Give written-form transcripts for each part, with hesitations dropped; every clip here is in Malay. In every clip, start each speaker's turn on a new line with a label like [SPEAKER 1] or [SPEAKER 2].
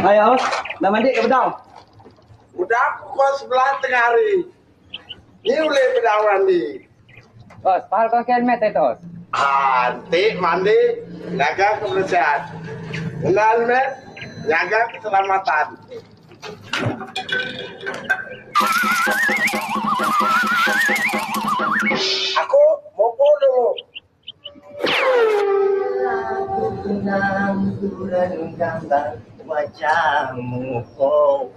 [SPEAKER 1] Hai Aus, dah mandi ke bedang?
[SPEAKER 2] Udah aku kau sebelah tengah hari. Ni boleh bedang mandi.
[SPEAKER 1] Aus, pahal kau helmet itu, Aus.
[SPEAKER 2] Nanti mandi, jaga kebersihan. Guna helmet, jaga keselamatan. Aku mau dulu.
[SPEAKER 3] Aku tenang bulan gambar wajahmu. Oh,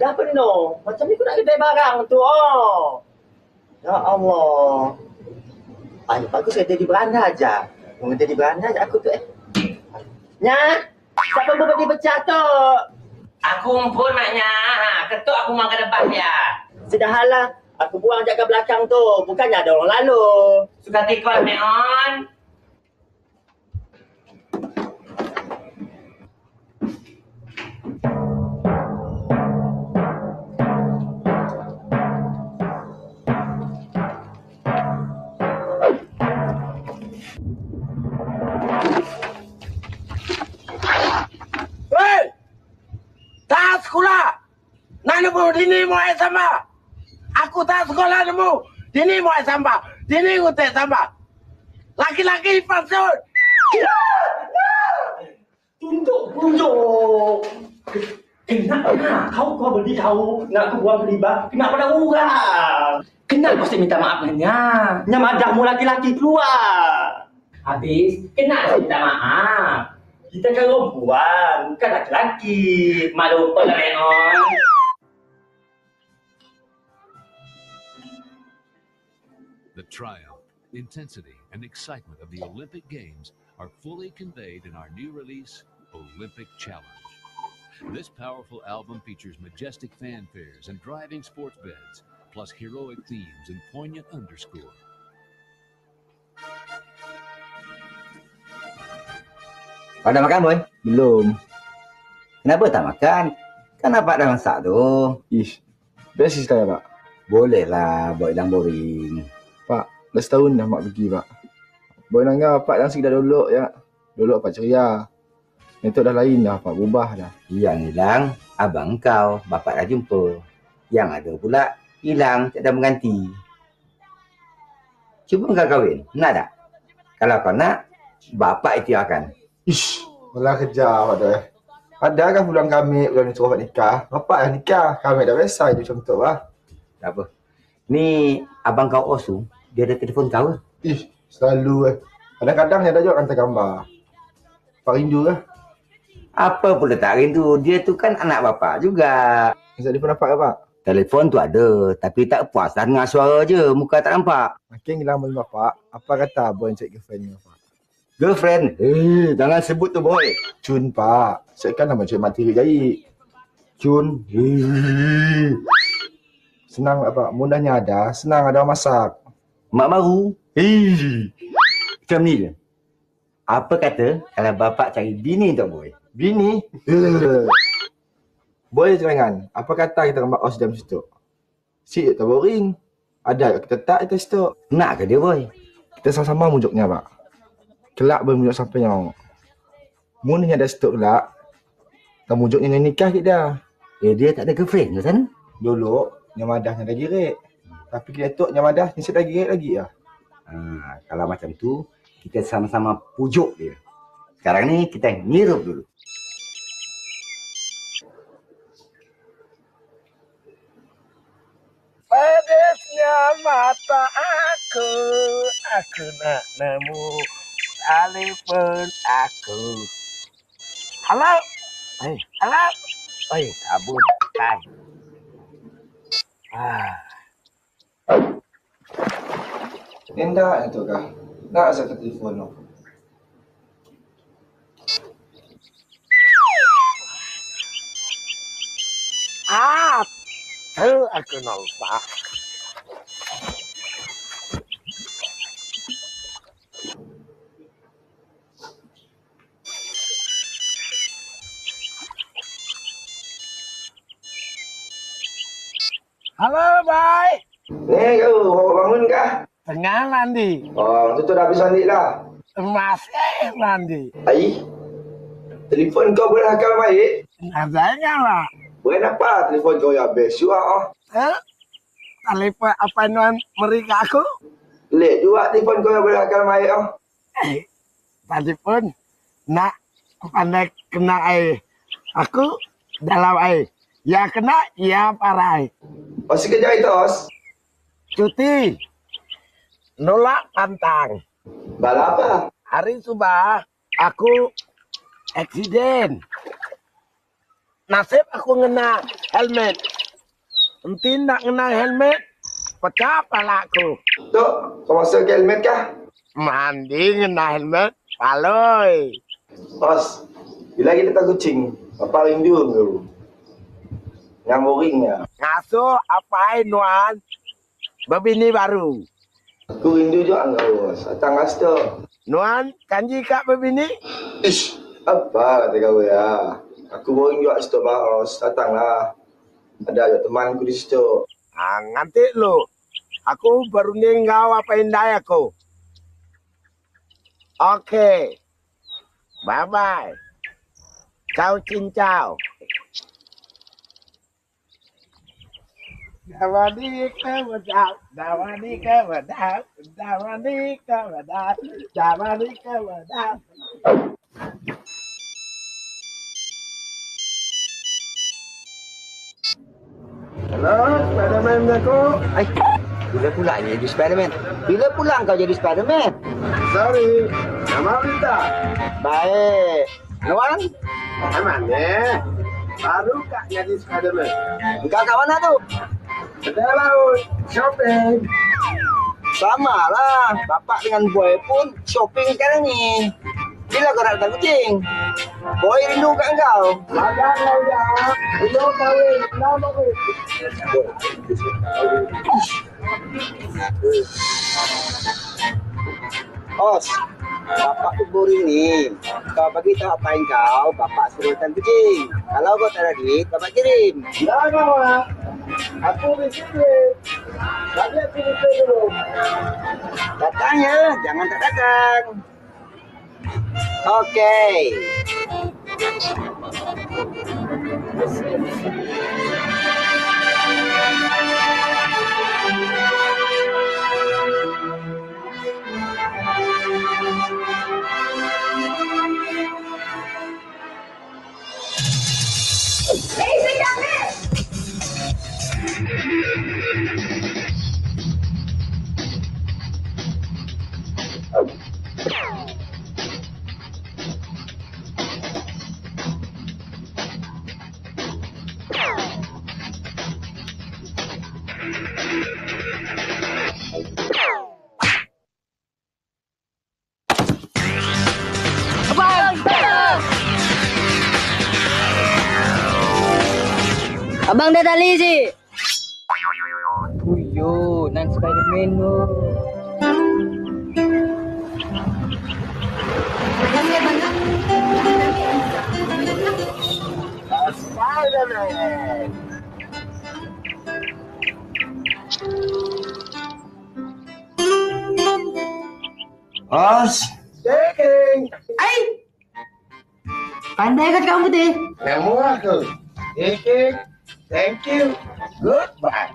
[SPEAKER 3] dah penuh. Macam ni aku nak kedai barang tu. Oh, ya Allah. Ay, bagus saya jadi beranda aja. Mau jadi beranda aja aku tu. Nya, siapa berbadi pecah tu?
[SPEAKER 4] Aku pun maknya. Ketuk aku makan ke depan dia.
[SPEAKER 3] Sudahlah, aku buang jaga belakang tu. Bukannya ada orang lalu.
[SPEAKER 4] Suka tikol meon.
[SPEAKER 2] Hei! Tak sekolah! Nana pun dini mau sama. Aku tak sekolah nemu. Dini mau sama. Dini aku tak sama. Laki-laki pasut.
[SPEAKER 3] Tunjuk. Kenapa kau beritahu nak aku buang riba? Kenapa dah orang?
[SPEAKER 4] Kenapa kau minta maaf nya?
[SPEAKER 3] Nya madahmu laki-laki keluar.
[SPEAKER 4] Habis, kenapa minta maaf?
[SPEAKER 3] Kita kan perempuan, bukan laki-laki.
[SPEAKER 4] Malu pun lah meon.
[SPEAKER 5] The triumph, intensity, and excitement of the Olympic Games are fully conveyed in our new release, Olympic Challenge. This powerful album features majestic fanfares and driving sports beds, plus heroic themes and poignant underscore.
[SPEAKER 6] Kau dah makan, Boy?
[SPEAKER 7] Belum.
[SPEAKER 6] Kenapa tak makan? Kan nampak dah masak tu.
[SPEAKER 7] Ish, best sekali, Pak.
[SPEAKER 6] Bolehlah, buat hilang boring.
[SPEAKER 7] Pak, dah setahun dah mak pergi, Pak. Boy nangga, Pak dah sekedar dolok, ya. Dolok Pak ceria. Itu dah lain dah, Pak. Berubah dah.
[SPEAKER 6] Yang hilang, abang kau, bapak dah jumpa. Yang ada pula, hilang, tak ada mengganti. Cuba kau kahwin, nak tak? Kalau kau nak, bapak ikhtiarkan.
[SPEAKER 7] Ish, malah kejar, Pak tu. Ada kan bulan kami, bulan ni suruh Pak nikah. Bapak dah nikah. Kami dah biasa je macam tu, Pak.
[SPEAKER 6] Tak apa. Ni, abang kau Osu, dia ada telefon kau ke?
[SPEAKER 7] Ish, selalu. Kadang-kadang dia ada juga hantar gambar. Pak rindu ke?
[SPEAKER 6] Apa pula tak rindu? Dia tu kan anak bapak juga.
[SPEAKER 7] Telefon dapat ke, Pak?
[SPEAKER 6] Telefon tu ada, tapi tak puas dah dengar suara je. Muka tak nampak.
[SPEAKER 7] Makin hilang bagi bapak. Apa kata abang cek girlfriend ni, Pak?
[SPEAKER 6] Girlfriend? Jangan sebut tu, Boy.
[SPEAKER 7] Cun, Pak. Saya kan nama cik materi jahit.
[SPEAKER 6] Cun.
[SPEAKER 7] Senang tak, Pak? Mudahnya ada. Senang ada orang masak.
[SPEAKER 6] Mak baru. Macam ni je. Apa kata kalau bapak cari bini tu, Boy?
[SPEAKER 7] Bini? Boleh jangan. Apa kata kita rambak os dalam situ? Si tak boring. Ada kita tak kita situ.
[SPEAKER 6] Nak ke dia, Boy?
[SPEAKER 7] Kita sama-sama mujuknya, Pak. Kelak bermujuk sampai yang munnya ada situ kelak. Tak mujuknya yang nikah kita.
[SPEAKER 6] Dia tak ada girlfriend ke sana?
[SPEAKER 7] Dulu, nyamadahnya dah girik. Tapi kita tu nyamadah, ni dah girik lagi ya.
[SPEAKER 6] Kalau macam tu, kita sama-sama pujuk dia. Sekarang ni kita ngirup dulu.
[SPEAKER 2] Pedasnya mata aku nak nemu telefon aku. Halo? Halo? Kabut.
[SPEAKER 7] Endak itu kah? Nak saya telefon tu.
[SPEAKER 2] Aku nampak. Halo, Bay.
[SPEAKER 7] Ni kau, bawa bangun kah?
[SPEAKER 2] Tengah mandi.
[SPEAKER 7] Oh, tu dah habis mandi dah.
[SPEAKER 2] Masih mandi.
[SPEAKER 7] Ai. Telefon kau berakal baik.
[SPEAKER 2] Nadanya lah.
[SPEAKER 7] Kenapa telefon kau yang best juga?
[SPEAKER 2] Telefon apa nuan mereka aku?
[SPEAKER 7] Lek juga telefon kau yang berakal baik.
[SPEAKER 2] Telefon nak pandai kena air. Aku dalam air. Ya kena, ya parai.
[SPEAKER 7] Masih kerja itu, Os?
[SPEAKER 2] Cuti. Nolak pantang.
[SPEAKER 7] Bala apa?
[SPEAKER 2] Hari subuh aku eksiden. Nasib aku ngena helmet. Nanti nak ngena helmet, pecah kepala aku.
[SPEAKER 7] Tok, kau masuk ke helmet kah?
[SPEAKER 2] Mandi ngena helmet, paloi.
[SPEAKER 7] Os, bila kita tak kucing, apa rindu kau? Yang boringnya.
[SPEAKER 2] Ngasuh apa nuan? Berbini baru.
[SPEAKER 7] Aku rindu juga kau, Os. Datang as tu.
[SPEAKER 2] Nuan, kanji kak berbini?
[SPEAKER 7] Ish, apa kata kau ya? Aku boring juga situ, Os. Datanglah. Ada juga temanku di situ.
[SPEAKER 2] Nanti lo. Aku baru ninggau apa indai aku. Oke. Bye-bye. Ciao cincau. Dawani kewadap, dawani kewadap, dawani kewadap, dawani kewadap. Halo, Spiderman aku.
[SPEAKER 3] Bila pula jadi Spiderman? Bila pulang kau jadi Spiderman?
[SPEAKER 2] Sorry, nama Rita.
[SPEAKER 3] Baik. Nuan,
[SPEAKER 2] Mana? Baru kak jadi Spiderman.
[SPEAKER 3] engkau kat mana tu?
[SPEAKER 2] Kedai laut, shopping.
[SPEAKER 3] Sama lah. Bapak dengan boy pun shopping sekarang ni. Bila kau nak datang kucing? Boy rindu kat engkau.
[SPEAKER 2] Makan aja. Belum kahwin, nama weh.
[SPEAKER 3] Os, bapak tu boring ni. Kau bagi tahu apa yang kau, bapak suruh datang kucing. Kalau kau tak ada duit, bapak kirim.
[SPEAKER 2] Jangan lah. Aku disiplin. Tadi aku disiplin dulu.
[SPEAKER 3] Datang ya, jangan tak datang. Okey.
[SPEAKER 8] Abang dah tali si. Uyo, nan Spiderman tu.
[SPEAKER 2] Spiderman.
[SPEAKER 7] Os,
[SPEAKER 2] Taking.
[SPEAKER 8] Pandai kat kamu tu.
[SPEAKER 2] Kamu aku. Taking. Thank you. Goodbye.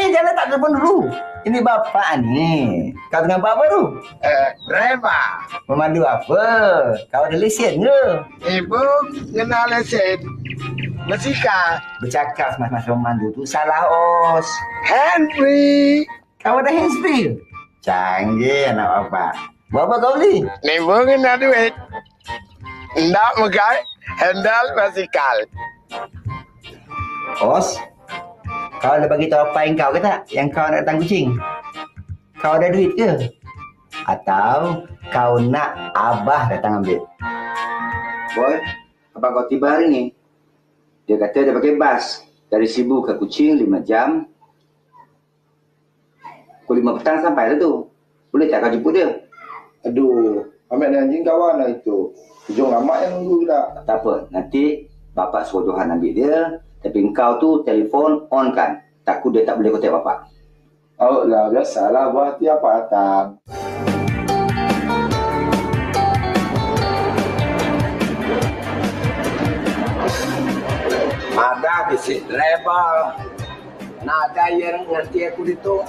[SPEAKER 3] Jangan tak telefon dulu. Ini bapak ni. Kau dengan apa tu?
[SPEAKER 2] Driver.
[SPEAKER 3] Memandu apa? Kau ada lesen ke?
[SPEAKER 2] Ibu kenal lesen. Mesika.
[SPEAKER 3] Bercakap mas-mas memandu tu salah, Os.
[SPEAKER 2] Henry.
[SPEAKER 3] Kau ada handsfree? Canggih anak bapak. Berapa kau beli?
[SPEAKER 2] Ibu kenal duit. Ndak megai. Handal basikal.
[SPEAKER 3] Os, kau ada bagi tahu apa yang kau ke tak? Yang kau nak datang kucing? Kau ada duit ke? Atau kau nak abah datang ambil?
[SPEAKER 6] Boy, abang kau tiba hari ni. Dia kata dia pakai bas. Dari Sibu ke Kuching 5 jam. Pukul 5 petang sampai lah tu. Boleh tak kau jemput dia?
[SPEAKER 7] aduh, ambil dengan anjing kawan lah itu. Hujung lama yang nunggu tak.
[SPEAKER 6] Tak apa, nanti bapak suruh Johan ambil dia. Tapi engkau tu telefon on kan. Takut dia tak boleh kontak bapak.
[SPEAKER 7] Oh lah, biasalah buat hati apa datang.
[SPEAKER 2] Driver. Nak ada yang nganti aku itu.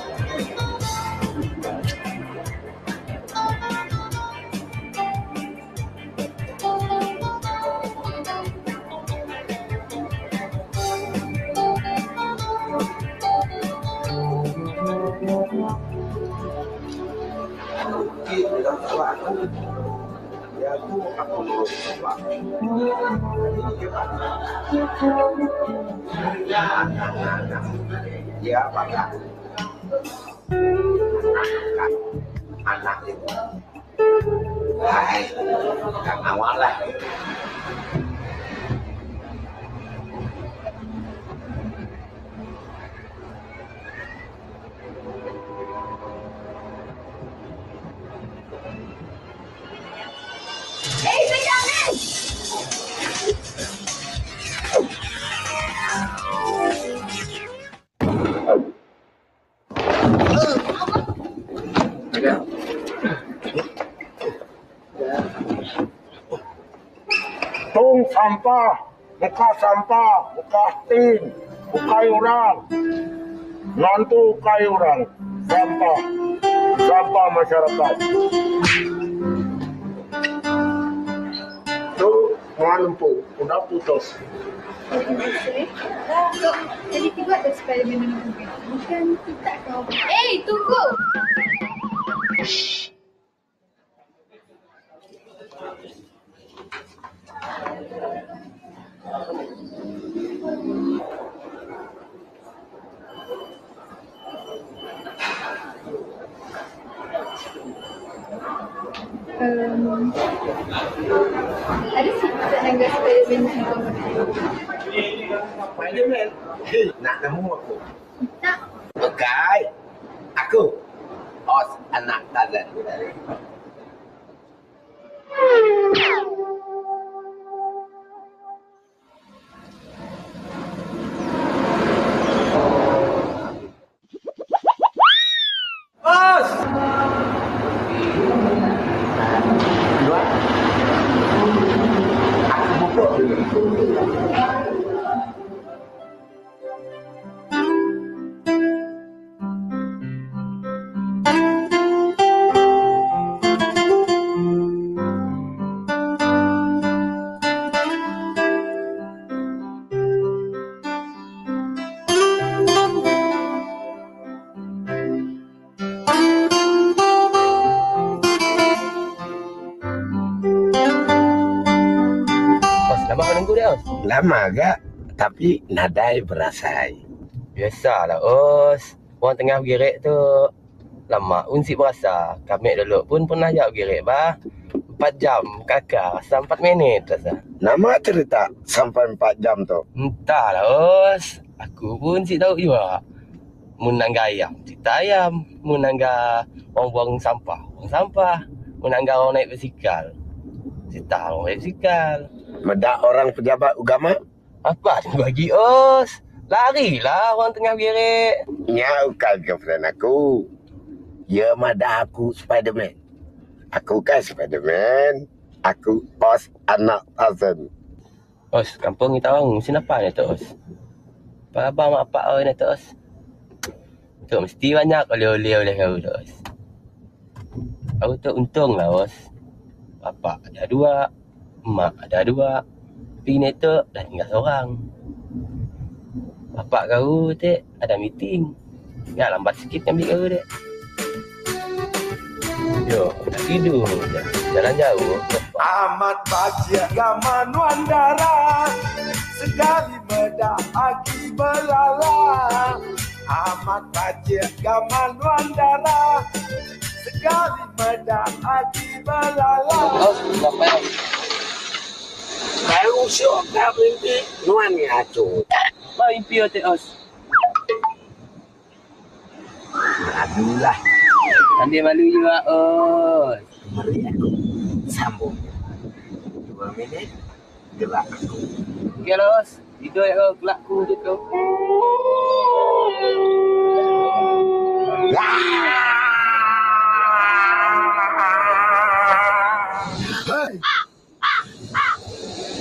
[SPEAKER 2] Ya, Pak. Anak itu. Hai, Kang Awal lah. Tung sampah, buka sampah, buka tin, bukai orang. Nantu bukai orang. Sampah, sampah masyarakat. Tu, Muar Lempu, udah putus.
[SPEAKER 9] Jadi tiba ada Spiderman yang bukan kita kau. Tunggu. Ada sih tenaga Spiderman yang kau
[SPEAKER 2] Spiderman? Nak nemu aku?
[SPEAKER 9] tak.
[SPEAKER 2] Bukai. Aku. Os anak Tarzan. Os! Keluar. Aku bubuk dulu. Lama agak, tapi nadai berasai.
[SPEAKER 4] Biasalah, Os. Orang tengah bergerak tu lama unsik berasa. Kami dulu pun pernah jauh bergerak, bah. 4 jam, kakak. Rasa 4 minit rasa.
[SPEAKER 2] Nama cerita sampai 4 jam tu?
[SPEAKER 4] Entahlah, Os. Aku pun si tahu juga. Menangga ayam, cerita ayam. Menangga orang buang sampah, buang sampah. Menangga orang naik basikal. Cerita orang naik basikal.
[SPEAKER 2] Medak orang pejabat agama?
[SPEAKER 4] Apa dia bagi, Os? Larilah orang tengah bergerak.
[SPEAKER 2] Nya bukan girlfriend aku. Ya mada aku Spiderman. Aku kan Spiderman. Aku Os anak Tarzan.
[SPEAKER 4] Os, kampung kita orang mesti apa ni tu, Os? Pak abang mak pak orang ni tu, Os. Tu mesti banyak oleh-oleh kau tu, Os. Aku tu untung lah, Os. Bapak ada 2, mak ada 2. Bini tu dah tinggal seorang. Bapak kau tu ada meeting. Ya lambat sikit ambil kau tu. Yo, nak tidur je. Jalan jauh.
[SPEAKER 2] Amat bahagia gaman wandara, sekali medak aki belala. Amat bahagia gaman wandara, sekali medak aki belala.
[SPEAKER 4] Os, ngapain?
[SPEAKER 2] Baru syok kau mimpi nuan ni acu.
[SPEAKER 4] Mau impi tu, Os.
[SPEAKER 2] Adulah,
[SPEAKER 4] Ambil malu juga, Os.
[SPEAKER 2] mari aku sambung. 2 minit, gelak aku.
[SPEAKER 4] Okey, Os. Tidur ya kau, kelak aku je kau.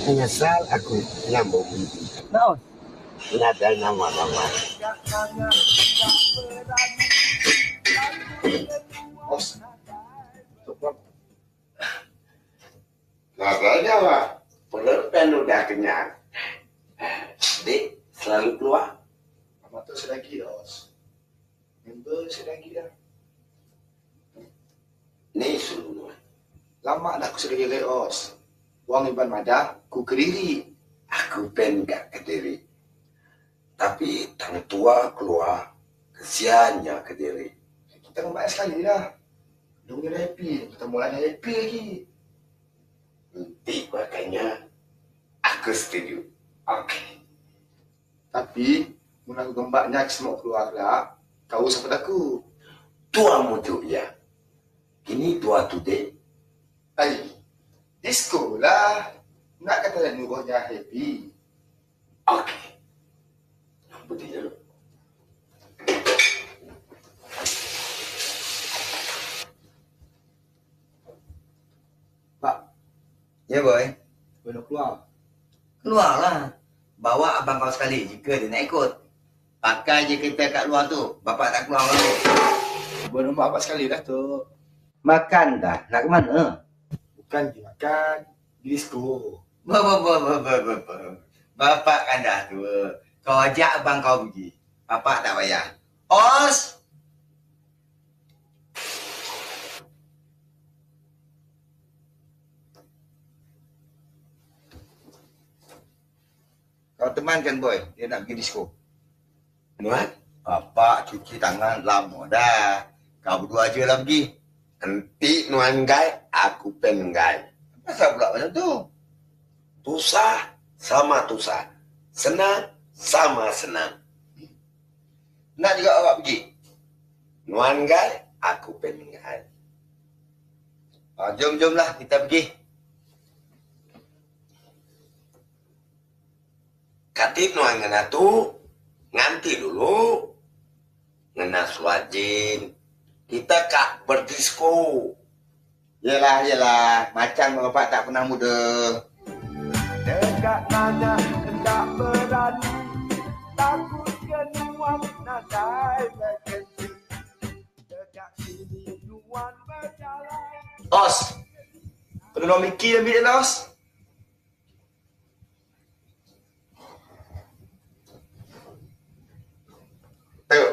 [SPEAKER 2] Menyesal aku nyambung mimpi.
[SPEAKER 4] Nah, Os.
[SPEAKER 2] Ada nama-nama.
[SPEAKER 7] Os.
[SPEAKER 2] Makanya Pak, penelitian udah kenyang. Dik, selalu keluar.
[SPEAKER 7] Amat tu sedagi os. Member sedagi dah.
[SPEAKER 2] Ni suruh.
[SPEAKER 7] Lama dah aku sedagi le os. Wang Iban Madah, ku Kediri.
[SPEAKER 2] Aku pen gak Kediri. Tapi tang tua keluar. Kesiannya Kediri.
[SPEAKER 7] Kita kembali sekali dah. Dia dah happy. Kita mulai happy lagi.
[SPEAKER 2] Nanti makanya aku setuju. Okey.
[SPEAKER 7] Tapi, mun aku gembaknya semua keluar lah, kau sampai aku.
[SPEAKER 2] Tua mutu ya. Kini tua tu dek.
[SPEAKER 7] Ay, disco lah. Nak kata nuruhnya happy.
[SPEAKER 2] Okey. Putih dulu.
[SPEAKER 6] Pak. Ya, boy.
[SPEAKER 7] Boleh nak keluar.
[SPEAKER 6] Keluarlah. Bawa abang kau sekali jika dia nak ikut. Pakai je kereta kat luar tu. Bapak tak keluar lagi.
[SPEAKER 7] Boleh nombor abang sekali dah tu.
[SPEAKER 6] Makan dah. Nak ke mana?
[SPEAKER 7] Bukan pergi makan. Pergi disco.
[SPEAKER 6] Bapak kan dah tua. Kau ajak abang kau pergi. Bapak tak payah. Os! Kau teman kan boy? Dia nak pergi disco.
[SPEAKER 2] Nuan,
[SPEAKER 6] Bapak cuci tangan lama dah. Kau berdua je lah pergi.
[SPEAKER 2] nanti Nuan gai, aku pen gai.
[SPEAKER 6] Kenapa pula macam tu?
[SPEAKER 2] Tusah sama tusah. Senang sama senang.
[SPEAKER 6] Nak juga awak pergi?
[SPEAKER 2] Nuan gai, aku pen gai.
[SPEAKER 6] Jom-jomlah kita pergi.
[SPEAKER 2] Katip Nuan ngena tu, nganti dulu. Ngena suajin. Kita kak berdisko.
[SPEAKER 6] Yelah. Macam bapak tak pernah muda.
[SPEAKER 2] Dekat nanya hendak berani. Takut kenuan nadai vacancy. Dekat sini Nuan berjalan.
[SPEAKER 7] Os! Kau nak mikir ambil dia lah, Os.
[SPEAKER 2] Tengok.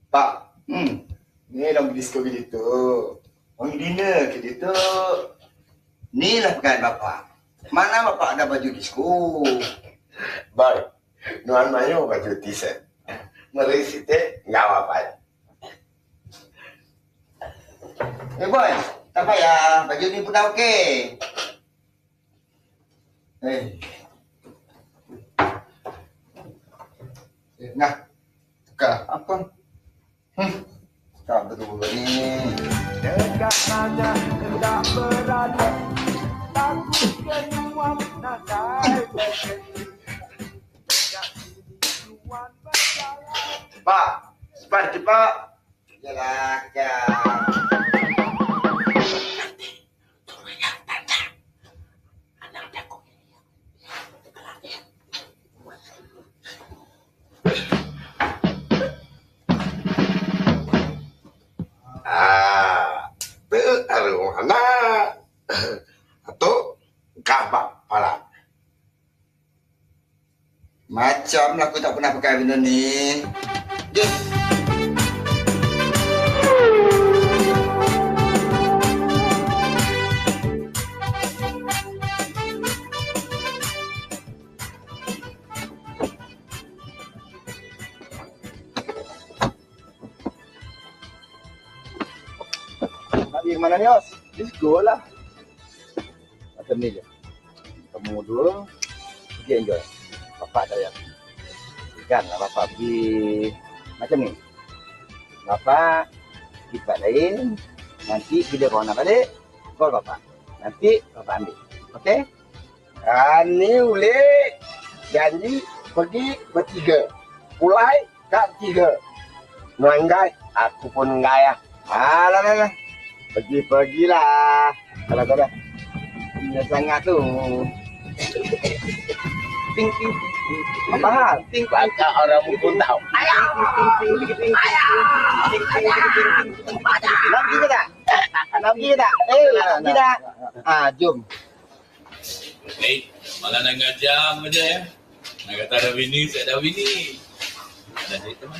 [SPEAKER 7] Pak. Ni dalam disco ke situ. Orang dinner ke situ.
[SPEAKER 6] Ni lah pekan bapak. Mana bapak ada baju disco?
[SPEAKER 2] Boy, Nuan mayo baju t-shirt. Mari situ nggak apa-apa.
[SPEAKER 6] Boy, tak payah. Baju ni pun dah okey.
[SPEAKER 7] Nah. Tukar.
[SPEAKER 6] Apa? Tak betul ni.
[SPEAKER 2] Dekat nanya hendak berani. Takut kenuan nadai vacancy. Dekat sini Nuan berjalan.
[SPEAKER 7] Pak. Cepat.
[SPEAKER 6] Yalah, kejap.
[SPEAKER 2] Mana atau kabak pala.
[SPEAKER 6] Macam lah aku tak pernah pakai benda ni. Jom.
[SPEAKER 7] Nak pergi ke mana ni, Os? Disco lah. Macam ni je. Kamu dua pergi enjoy. Bapak dah yang janganlah bapak pergi macam ni. Bapak pergi tempat lain. Nanti bila kau nak balik, call bapak. Nanti bapak ambil. Okey?
[SPEAKER 2] Ni ule janji pergi bertiga. Pulai kat tiga. Nuan gai, aku pun gai ah.
[SPEAKER 6] Alah.
[SPEAKER 2] Pergi-pergilah.
[SPEAKER 7] Kalau kau dah ingat sangat tu. Ting ting. Apa hal? Ting
[SPEAKER 2] Baca orang pun tahu.
[SPEAKER 7] Nak pergi ke tak? Nak pergi ke tak? Nak pergi tak? Jom.
[SPEAKER 10] Malah nak ngajam aja ya. Nak kata ada bini, saya ada bini. Ada cerita teman.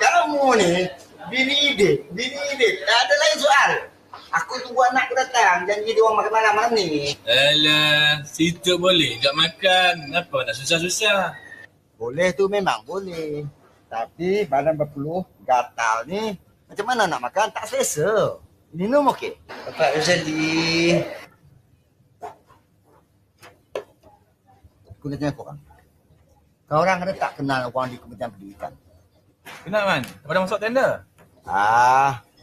[SPEAKER 7] Kamu ni bini ide. Ada lain soal. Aku tunggu anak aku datang. Janji dia orang makan malam ni.
[SPEAKER 10] Alah, situ boleh tak makan. Kenapa nak susah-susah?
[SPEAKER 7] Boleh tu memang boleh. Tapi badan berpeluh, gatal ni. Macam mana nak makan? Tak selesa. Minum okey. Bapak Razali. Aku nak tanya korang. Kau orang ada tak kenal orang di Kementerian Pendidikan?
[SPEAKER 10] Kenapa man? Pada masuk tender?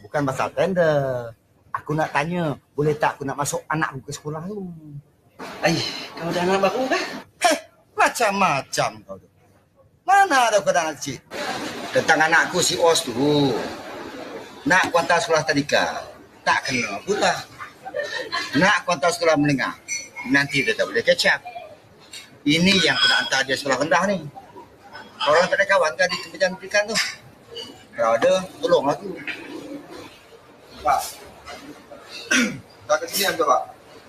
[SPEAKER 7] Bukan pasal tender. Aku nak tanya, boleh tak aku nak masuk anak aku ke sekolah tu?
[SPEAKER 2] Kau dah anak baru kah?
[SPEAKER 7] Macam-macam kau tu. Mana ada kau dah anak kecil? Tentang anak aku si Os tu. Nak aku hantar sekolah tadika. Tak kena pula. Nak aku hantar sekolah menengah. Nanti dia tak boleh catch up. Ini yang aku nak hantar dia sekolah rendah ni. Orang tak ada kawan kan di Kementerian Pendidikan tu? Kalau ada, tolong aku.
[SPEAKER 11] Pak, tak ke sini aja Pak.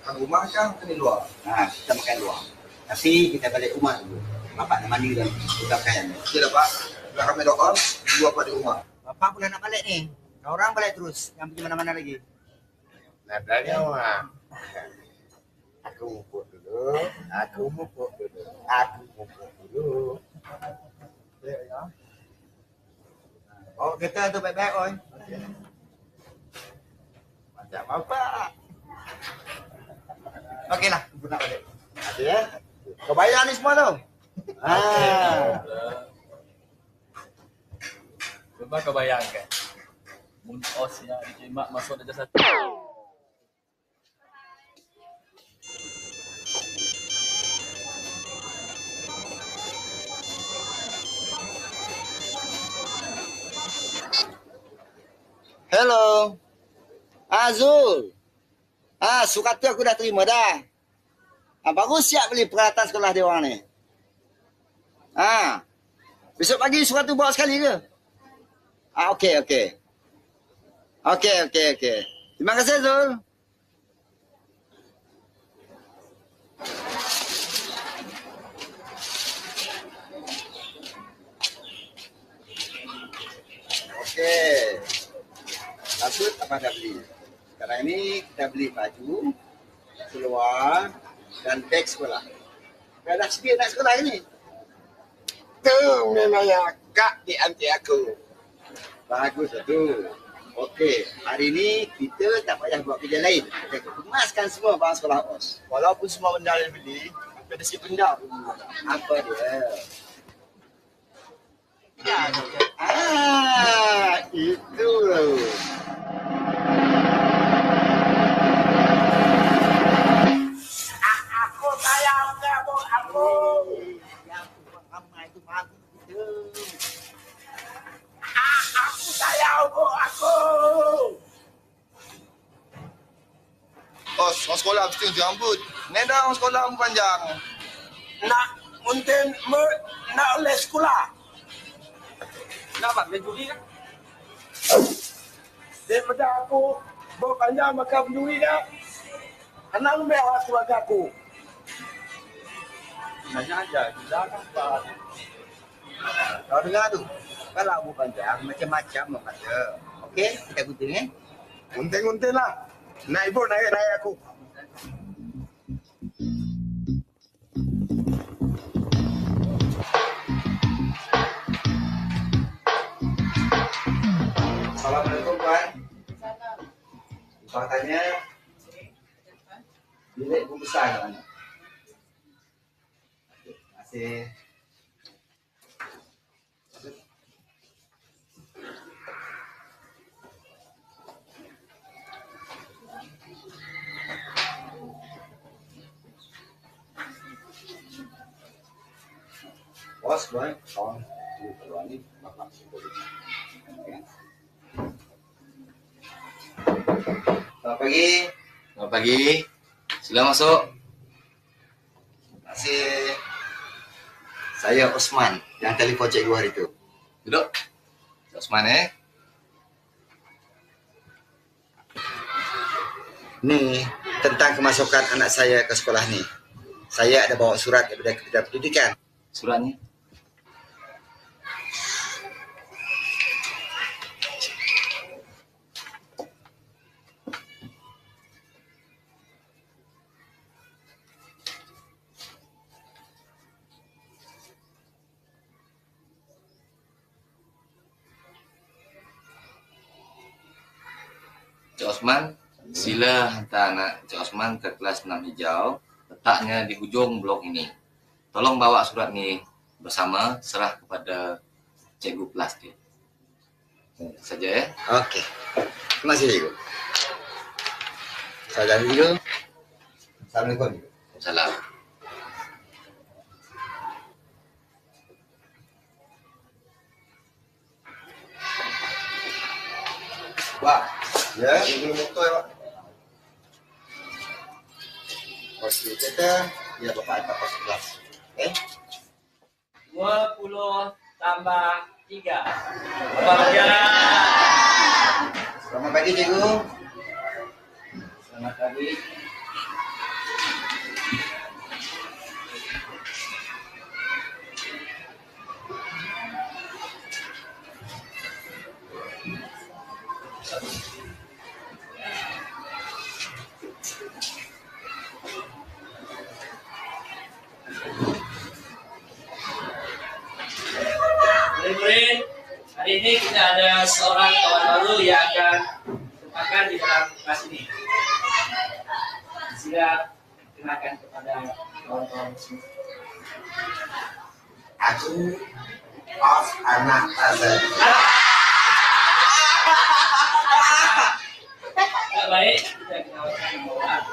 [SPEAKER 11] Kat rumah kah ke di luar?
[SPEAKER 7] Kita makan luar. Tapi kita balik rumah dulu. Bapak nak mandi dan buka pakaian.
[SPEAKER 11] Okey dah Pak. Dah kami doa, dua Pak di rumah.
[SPEAKER 7] Bapak pula nak balik ni. Orang balik terus. Yang pergi mana-mana lagi.
[SPEAKER 2] Nadanya mah. Aku mupuk dulu.
[SPEAKER 7] Oh, kita tu baik-baik, oi. Macam apa? Okeylah, aku nak balik. Ada ya. Kau bayar ni semua tu.
[SPEAKER 10] Cuba kau bayangkan. Mun os yang diterima masuk darjah 1.
[SPEAKER 7] Hello. Azul. Surat tu aku dah terima dah. Baru siap beli peralatan sekolah dia orang ni. Besok pagi surat tu bawa sekali ke? Okey. Terima kasih Azul. Okey. Maksud apa dah beli? Sekarang ini kita beli baju, seluar dan beg sekolah. Kau dah sedia nak sekolah ni?
[SPEAKER 2] Tu memang yang kak di anti aku.
[SPEAKER 7] Bagus tu. Okey, hari ni kita tak payah buat kerja lain. Kita kemaskan semua barang sekolah OS.
[SPEAKER 11] Walaupun semua benda yang beli, tapi ada sikit benda pun.
[SPEAKER 7] Apa dia? Itu loh.
[SPEAKER 2] Aku sayang kamu, aku.
[SPEAKER 7] Yang ramai itu bagus kita.
[SPEAKER 2] Aku sayang aku.
[SPEAKER 11] Bos, orang sekolah mesti untuk rambut. Nenda orang sekolah pun panjang.
[SPEAKER 2] Nak muntin nak oleh sekolah.
[SPEAKER 10] Kenapa? Boleh judi kan?
[SPEAKER 2] Daripada aku berpanjang makan berduri dah. Anak merah keluarga aku.
[SPEAKER 10] Nanya aja. Jangan apa.
[SPEAKER 7] Kau dengar tu? Kalau abu panjang, macam-macam orang kata. Okey, kita gunting
[SPEAKER 2] Unting-unting lah. Naik ibu, naik aku.
[SPEAKER 7] Assalamualaikum Puan. Puan tanya, bilik ibu besar ke mana? Terima kasih. Bos, boy, tolong keluar ni, bapak boleh. Selamat pagi. Selamat pagi. Sila masuk. Terima kasih. Saya Osman yang telefon cikgu hari itu. Duduk. Osman Ni tentang kemasukan anak saya ke sekolah ni. Saya ada bawa surat daripada Kementerian Pendidikan. Surat ni? Cik Osman, sila hantar anak Cik Osman ke kelas 6 hijau. Letaknya di hujung blok ini. Tolong bawa surat ni bersama, serah kepada cikgu kelas dia. Saja Okey. Terima kasih cikgu. Saya jalan dulu. Assalamualaikum. Salam. Pak, ya, ini motor ya, Pak. Pos kita, ya Bapak hantar pos 11.
[SPEAKER 1] 20 tambah 3. Bapak kerja.
[SPEAKER 7] Selamat pagi cikgu.
[SPEAKER 1] Selamat pagi.
[SPEAKER 12] Murid-murid, hari ini kita ada seorang kawan baru yang akan ditempatkan di dalam kelas ini. Sila kenalkan kepada kawan-kawan semua.
[SPEAKER 2] Aku of anak Azhar.
[SPEAKER 12] Baik, kita kenalkan bahwa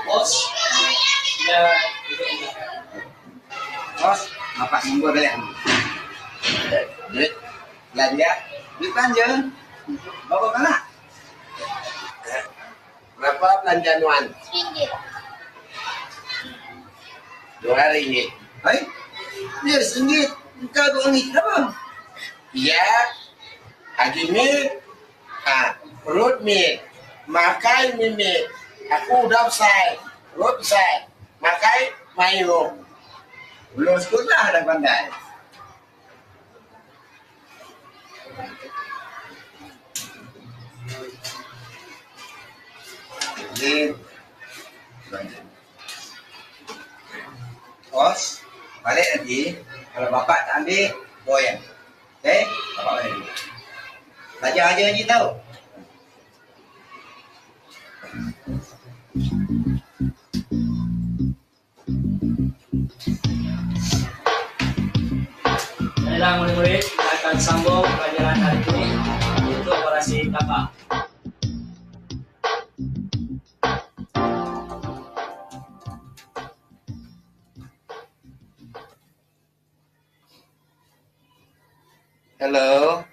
[SPEAKER 12] Bos, sila duduk di belakang.
[SPEAKER 6] Bos, Bapak nombor balik.
[SPEAKER 2] Duit belanja.
[SPEAKER 6] Duit belanja. Bapak mana?
[SPEAKER 2] Berapa belanja Nuan?
[SPEAKER 9] RM1.
[SPEAKER 2] RM2.
[SPEAKER 6] Hai? Dia RM1. Engkau tu ni kenapa?
[SPEAKER 2] Ya. Hari ni perut mi. Makan mi. Aku udah selesai. Perut selesai. Makan mayo.
[SPEAKER 6] Belum sekolah dah pandai. Ini belanja. Bos, balik nanti. Kalau bapak tak ambil, goyang. Okey? Bapak balik dulu. Belajar aja Haji tahu.
[SPEAKER 12] Baiklah murid-murid, kita akan sambung pelajaran hari ini untuk operasi tapak.
[SPEAKER 7] Hello.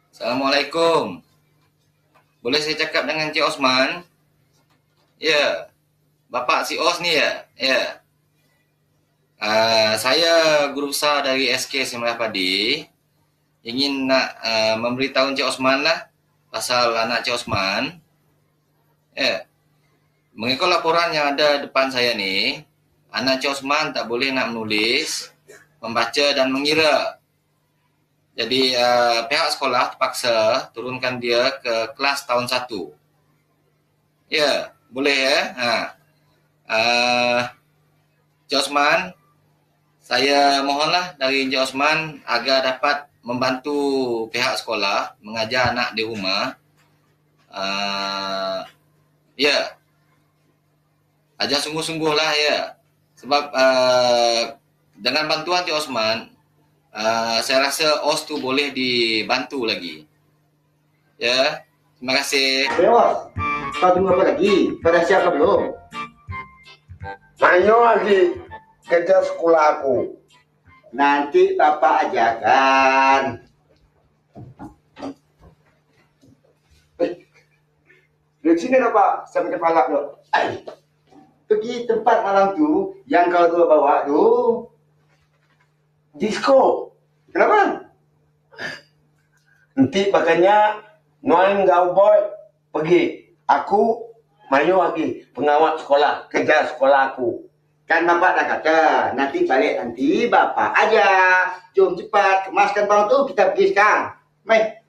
[SPEAKER 7] Assalamualaikum. Boleh saya cakap dengan Cik Osman? Ya. Bapak si Os ni ya? Ya. Saya guru besar dari SK Semerah Padi. Ingin nak memberitahu Cik Osman lah pasal anak Cik Osman. Ya. Mengikut laporan yang ada depan saya ni, anak Cik Osman tak boleh nak menulis, membaca dan mengira. Jadi pihak sekolah terpaksa turunkan dia ke kelas tahun 1. Ya, boleh ya. Cik Osman, saya mohonlah dari Cik Osman agar dapat membantu pihak sekolah mengajar anak di rumah. Ya, ajar sungguh-sungguhlah ya. Sebab dengan bantuan Cik Osman, saya rasa OS tu boleh dibantu lagi. Ya, terima kasih.
[SPEAKER 3] Bos, kau tunggu apa lagi? Kau dah siap ke belum?
[SPEAKER 2] Mayo lagi kerja sekolah aku.
[SPEAKER 3] Nanti Bapak ajarkan.
[SPEAKER 7] Dari sini dah Pak, sampai ke Palak tu. Pergi tempat malam tu yang kau dua bawa tu.
[SPEAKER 2] Disco.
[SPEAKER 7] Kenapa?
[SPEAKER 2] Nanti makanya Noan kau boy pergi. Aku mayu lagi pengawal sekolah, kerja sekolah aku.
[SPEAKER 7] Kan bapak dah kata, nanti balik nanti bapak aja. Jom cepat kemaskan bang tu, kita pergi sekarang. Mai.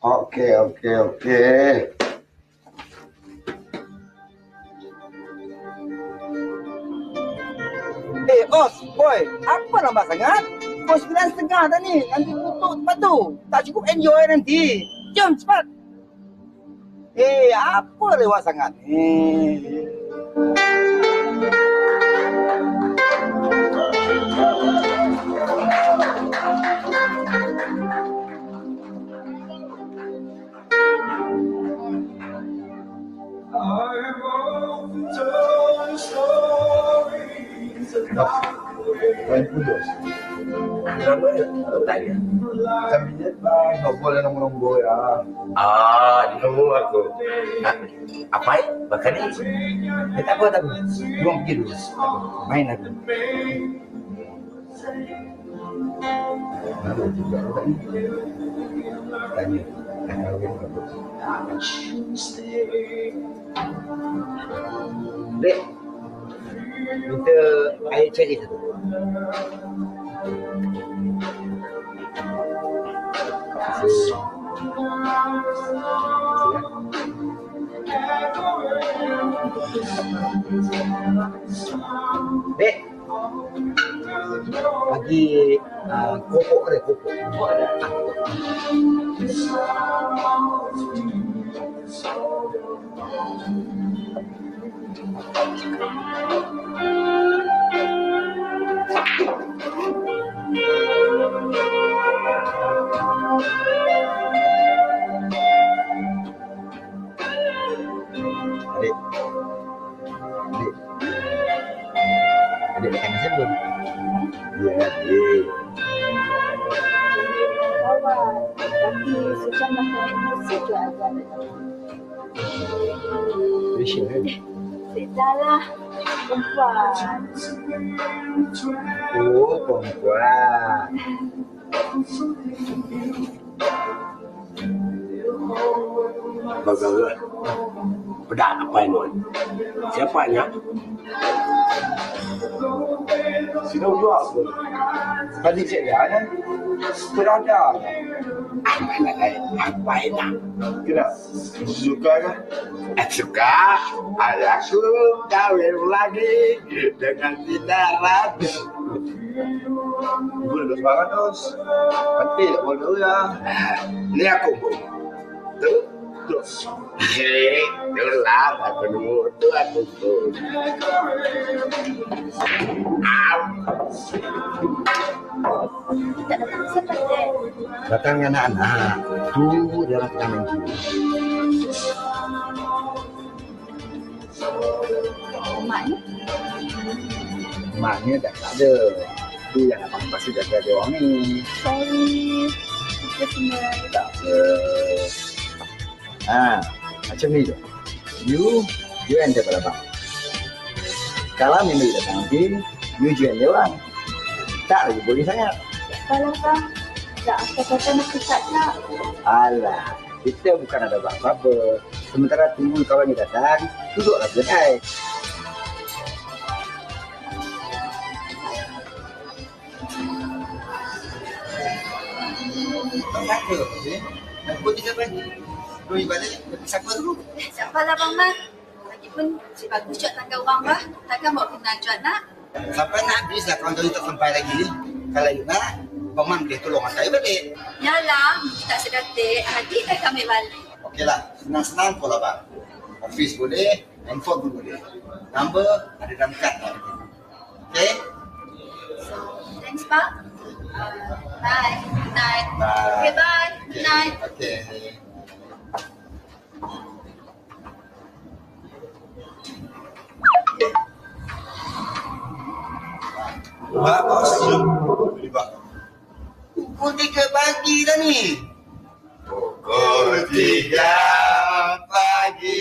[SPEAKER 7] Okey. Os, boy, apa lambat sangat? Pukul 9.30 dah ni, nanti tutup tempat tu. Tak cukup enjoy nanti. Jom cepat. Apa lewat sangat ni?
[SPEAKER 11] Main putus.
[SPEAKER 2] Kenapa? Tahu tak dia?
[SPEAKER 11] Macam bini lah, tak boleh nombor-nombor ya.
[SPEAKER 2] Di nombor aku. Apa ya? Bakal ni?
[SPEAKER 7] Tak apa. Jom pergi dulu. Main lagi.
[SPEAKER 11] Malu juga tak ni. Tanya.
[SPEAKER 7] Dek, minta air ceri satu. Dek, bagi kopok ada kopok. Adik makan nasi belum?
[SPEAKER 11] Ya, adik.
[SPEAKER 9] Kawan, tapi sejam makan nasi je ajar.
[SPEAKER 11] Malaysia kan?
[SPEAKER 9] Sudahlah, perempuan.
[SPEAKER 7] Oh, perempuan.
[SPEAKER 2] Bagaimana? Pedak apa ini? Siapanya?
[SPEAKER 11] Sini jual tu. Tadi cik dia kan? Berada.
[SPEAKER 2] Apa ini?
[SPEAKER 11] Kenapa? Suka kan?
[SPEAKER 2] Suka. Aku kawin lagi dengan Bidara.
[SPEAKER 11] Boleh semangat terus. Nanti tak boleh ya.
[SPEAKER 2] Ni aku pun. Tu. Hei, itulah aku dulu tu aku tu.
[SPEAKER 9] Tak datang siapa dek?
[SPEAKER 7] Datang anak-anak. Tunggu dia orang tengah main game.
[SPEAKER 9] Mak ni?
[SPEAKER 7] Maknya dah tak ada. Tu yang abang pasti jaga dia orang ni.
[SPEAKER 9] Sorry. Kita semua.
[SPEAKER 7] Tak apa. Macam ni je. You enter pada abang. Kalau memang datang nanti, you join dia orang. Tak lagi boleh sangat.
[SPEAKER 9] Kalau bang, tak apa kata nak kecat tak?
[SPEAKER 7] Alah, kita bukan ada apa-apa. Sementara tunggu kawan dia datang, duduklah kedai. Tak ada, aku tiga pagi. Dua ibadah, siapa dulu?
[SPEAKER 9] Siapalah bang Mat. Lagipun si bagus jual tangga orang bah. Takkan bawa kenal jual nak?
[SPEAKER 7] Sampai nak habis lah kawan tu tak sampai lagi. Kalau you nak, Bang Man boleh tolong saya balik.
[SPEAKER 9] Yalah, tak sedatik. Nanti dah kami balik.
[SPEAKER 7] Okeylah, senang-senang pun lah bang. Office boleh, handphone pun boleh. Number ada dalam kad lah. Okay?
[SPEAKER 9] So, thanks Pak. Bye. Good night.
[SPEAKER 7] Bye.
[SPEAKER 9] Okay, bye. Good night.
[SPEAKER 7] Okay. Pak, bos. Beli pak. Pukul 3 pagi dah ni. Pukul 3
[SPEAKER 6] pagi.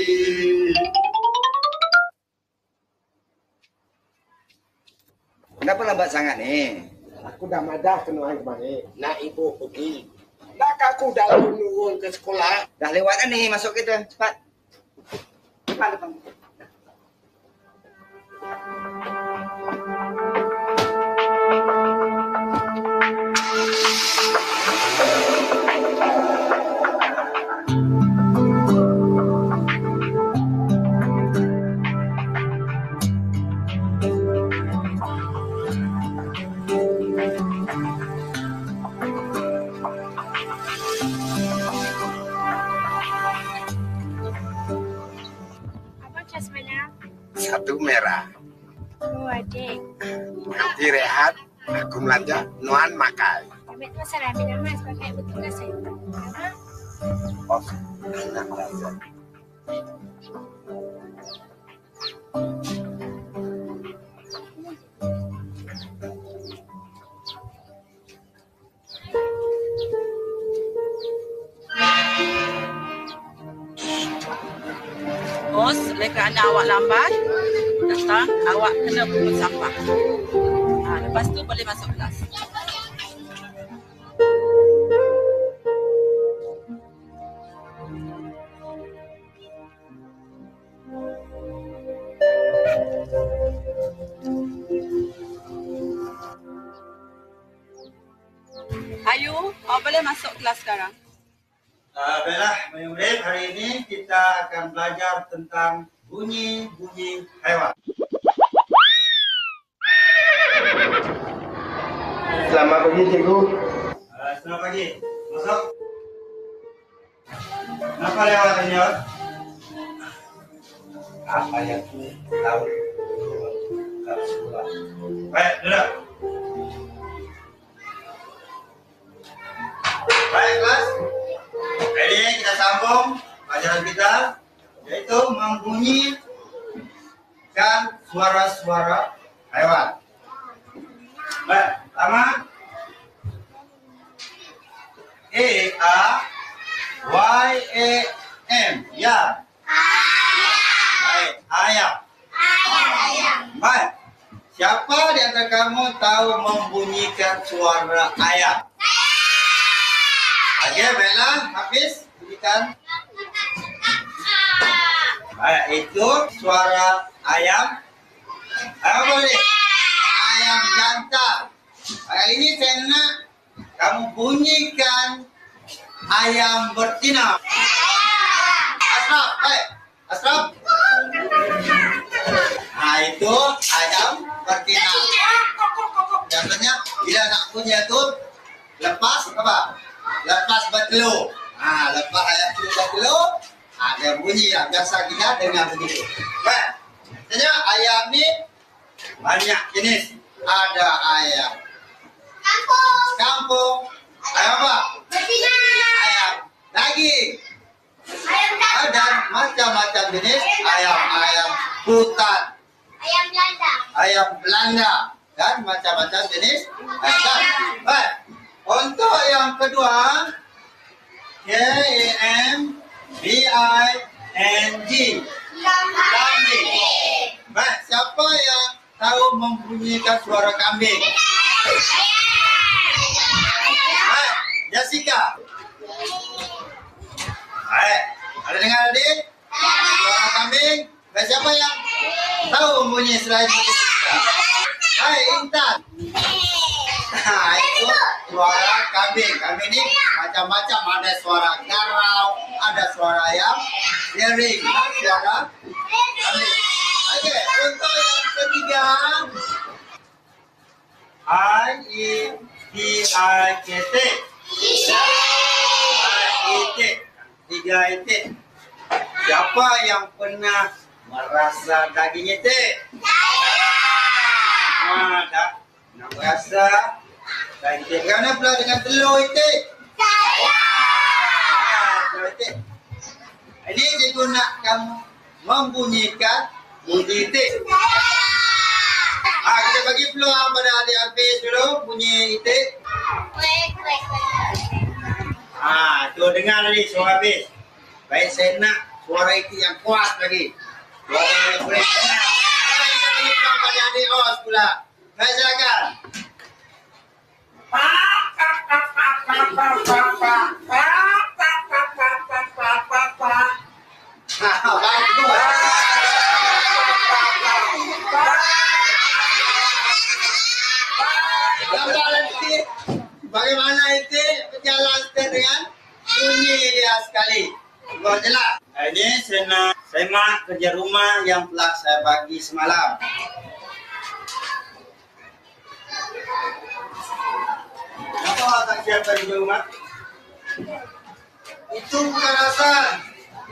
[SPEAKER 6] Kenapa lambat sangat ni?
[SPEAKER 2] Aku dah madah kena air kemari. Nak ibu pergi. Nak aku dah turun ke sekolah.
[SPEAKER 6] Dah lewat dah ni, masuk kita. Cepat. Depan.
[SPEAKER 9] Apa cas mana?
[SPEAKER 2] Satu merah.
[SPEAKER 9] Oh, adik.
[SPEAKER 2] Nanti rehat. Aku belanja. Nuan makan.
[SPEAKER 9] Ambil tu masalah ambil nama sebagai bertugas saya. Nama?
[SPEAKER 2] Oh, anak belanja.
[SPEAKER 13] Bos, oleh kerana awak lambat datang, awak kena pungut sampah. Lepas tu boleh masuk kelas. Ayu, awak boleh masuk kelas sekarang.
[SPEAKER 6] Baiklah, murid, hari ini kita akan belajar tentang bunyi-bunyi haiwan.
[SPEAKER 2] Selamat pagi, cikgu.
[SPEAKER 6] Selamat pagi. Masuk. Kenapa lewat ini, Ot?
[SPEAKER 2] Apa yang ku tahu kat sekolah?
[SPEAKER 6] Baik, duduk. Baik, kelas. Ready, kita sambung pelajaran kita, yaitu membunyikan suara-suara haiwan. Baik, pertama A-A-Y-A-M, ya. Baik, ayam. Baik, siapa di antara kamu tahu membunyikan suara ayam? Okey, baiklah, Hafiz, bunyikan. Baik, itu suara ayam. Apa boleh? Ayam jantan. Kali ini saya nak kamu bunyikan ayam betina. Ashraf, baik. Ashraf. Nah, itu ayam betina. Contohnya, bila nak bunyi itu, lepas apa? Lepas bertelur. Lepas ayam itu bertelur, ada bunyi yang biasa kita dengar begitu. Baik. Sebenarnya ayam ni banyak jenis. Ada ayam kampung. Ayam apa? Betina. Ayam daging. Dan macam-macam jenis ayam hutan. Ayam Belanda. Dan macam-macam jenis ayam. Baik. Untuk yang kedua, K-A-M-B-I-N-G. Kambing. Baik, siapa yang tahu membunyikan suara kambing? Baik, Jessica. Baik, ada dengar adik? Suara kambing. Baik, siapa yang tahu membunyi selain Jessica? Baik, Intan. Itu suara kambing. Kambing ini macam-macam. Ada suara garau, ada suara ayam, dering, suara kambing. Okey, untuk yang ketiga, I-E-T-I-K-T. I-E-T. 3 itik. Siapa yang pernah merasa daging itik? Dah. Nak merasa daging itik. Bagaimana pula dengan telur itik? Telur itik. Ini cikgu nak kamu membunyikan bunyi itik. Kita bagi peluang pada adik Hafiz dulu bunyi itik. Tu dengar tadi suara Hafiz. Baik, saya nak suara itu yang kuat lagi. Suara yang boleh. Kita menyumbang pada adik os pula. Saya silakan. Bagaimana itu berjalan dengan bunyi dia sekali. Buat jelas. Ini semak kerja rumah yang telah saya bagi semalam. Apa tak siap kerja rumah? Itu bukan asal.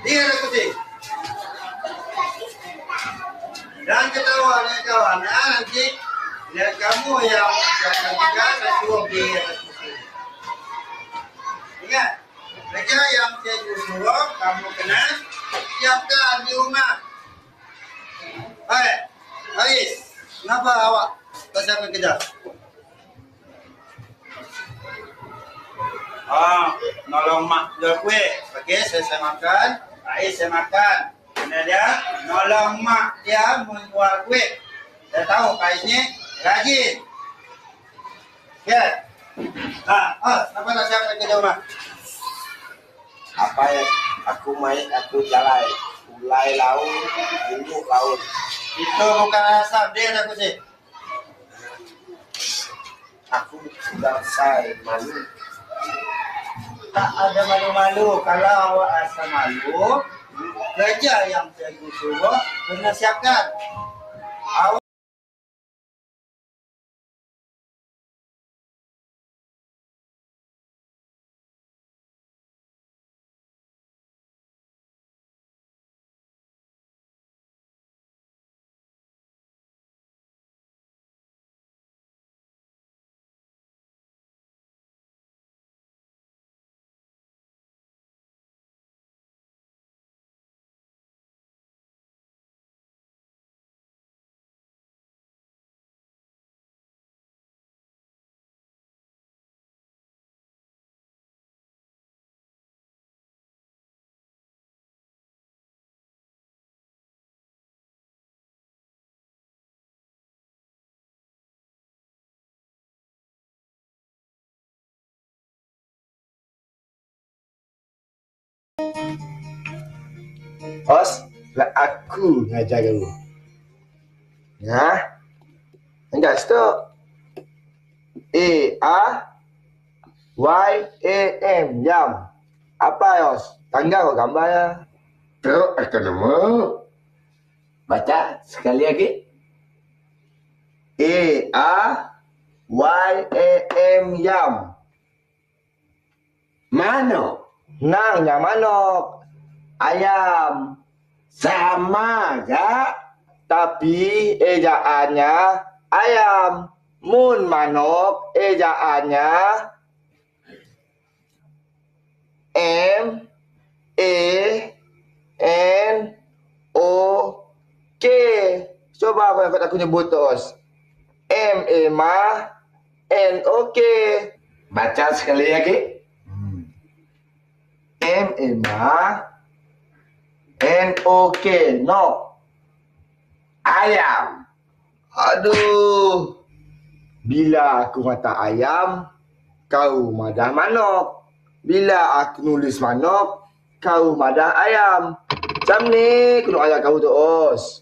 [SPEAKER 6] Dia ada putih. Dan ketahuan nanti lihat kamu yang siapkan juga saya suruh dia. Ingat, kerja yang saya suruh kamu kena siapkan di rumah. Baik, Haris, kenapa awak tak siapkan kerja? Nolong mak jual kuih. Okey, saya makan. Haris saya makan. Kemudian dia nolong mak dia menjual kuih. Saya tahu Haris ni rajin. Ya. Kenapa tak siapkan kerja rumah?
[SPEAKER 2] Apa yang aku main, aku jalan. Ulai laut, induk laut.
[SPEAKER 6] Itu bukan asap dia nak kusik.
[SPEAKER 2] Aku sudah selesai malu.
[SPEAKER 6] Tak ada malu-malu. Kalau awak rasa malu, kerja yang saya suruh kena siapkan. Awak
[SPEAKER 7] Os, lah aku ngajar kau. Ya. Enggak stop. A-A-Y-A-M, jam. Apa Os? Tanggal kau gambar ya.
[SPEAKER 2] Teruk aku nama. Baca sekali lagi.
[SPEAKER 7] A-A-Y-A-M, jam.
[SPEAKER 2] Mana?
[SPEAKER 7] Nang yang manok. Ayam.
[SPEAKER 2] Sama aja.
[SPEAKER 7] Tapi ejaannya ayam. Mun manok ejaannya M A N O K. Coba aku nyebut terus. M A Ma N O K.
[SPEAKER 2] Baca sekali lagi.
[SPEAKER 7] M A Ma N O K. No.
[SPEAKER 2] Ayam.
[SPEAKER 7] Aduh. Bila aku kata ayam, kau madah manok. Bila aku nulis manok, kau madah ayam. Macam ni aku nak ajar kau terus.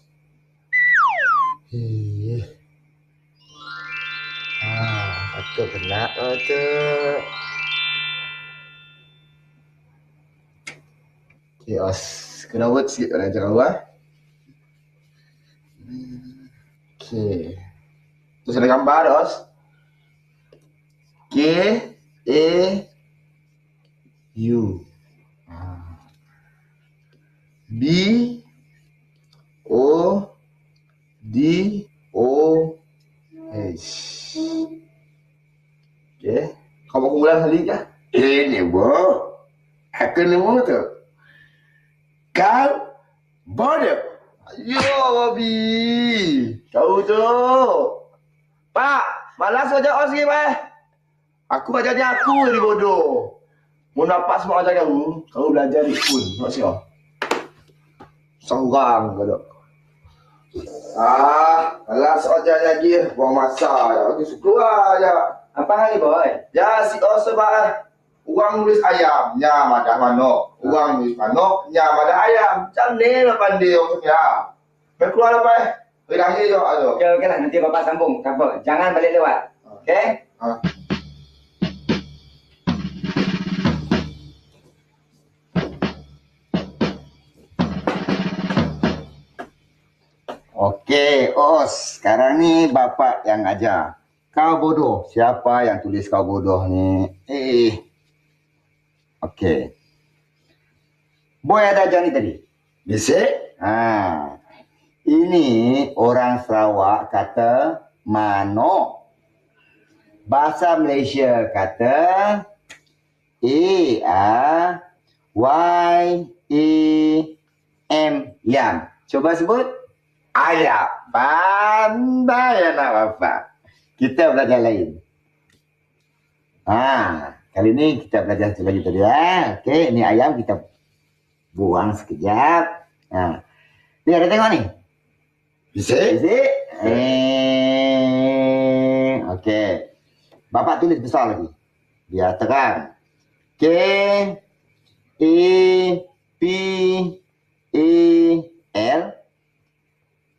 [SPEAKER 7] Patut kena tu. Okay, Os. Kena buat sikit nak ajar kau lah. Okay. Terus ada gambar, Os. K A U B O D O H. Okay. Kau mau ulang sekali ke?
[SPEAKER 2] Ini bo. Aku nemu tu. Kau bodoh.
[SPEAKER 7] Yo, Bobby. Kau tu. Pak, malas aja Os ni, Pak. Aku ajarnya aku jadi bodoh. Mau nampak semua ajar kau belajar di pun. Tak siap. Seorang ke tak? Alah seorang lagi. Buang masa je. Aku suka aja.
[SPEAKER 3] Apa hal ni, boy?
[SPEAKER 7] Ya, si sebab orang nulis ayam, nya madah manok. Orang nulis manok, nya madah ayam. Macam ni lah pandai orang ya. Main keluar lepas. Dah je ada.
[SPEAKER 3] Okey lah, nanti bapak sambung. Tak apa. Jangan balik lewat. Okey? Okey, Os. Sekarang ni bapak yang ajar. Kau bodoh. Siapa yang tulis kau bodoh ni? Okey. Boy ada ajar ni tadi? Bisa? Ini orang Sarawak kata manok. Bahasa Malaysia kata A-A-Y-A-M. Yam. Coba sebut. Ayam. Pandai anak bapak. Kita belajar lain. Kali ni kita belajar satu lagi tadi ya. Okey, ini ayam kita buang sekejap. Ni ada tengok ni. Bisa? Bisa. Okey. Bapak tulis besar lagi. Biar terang. K E P E L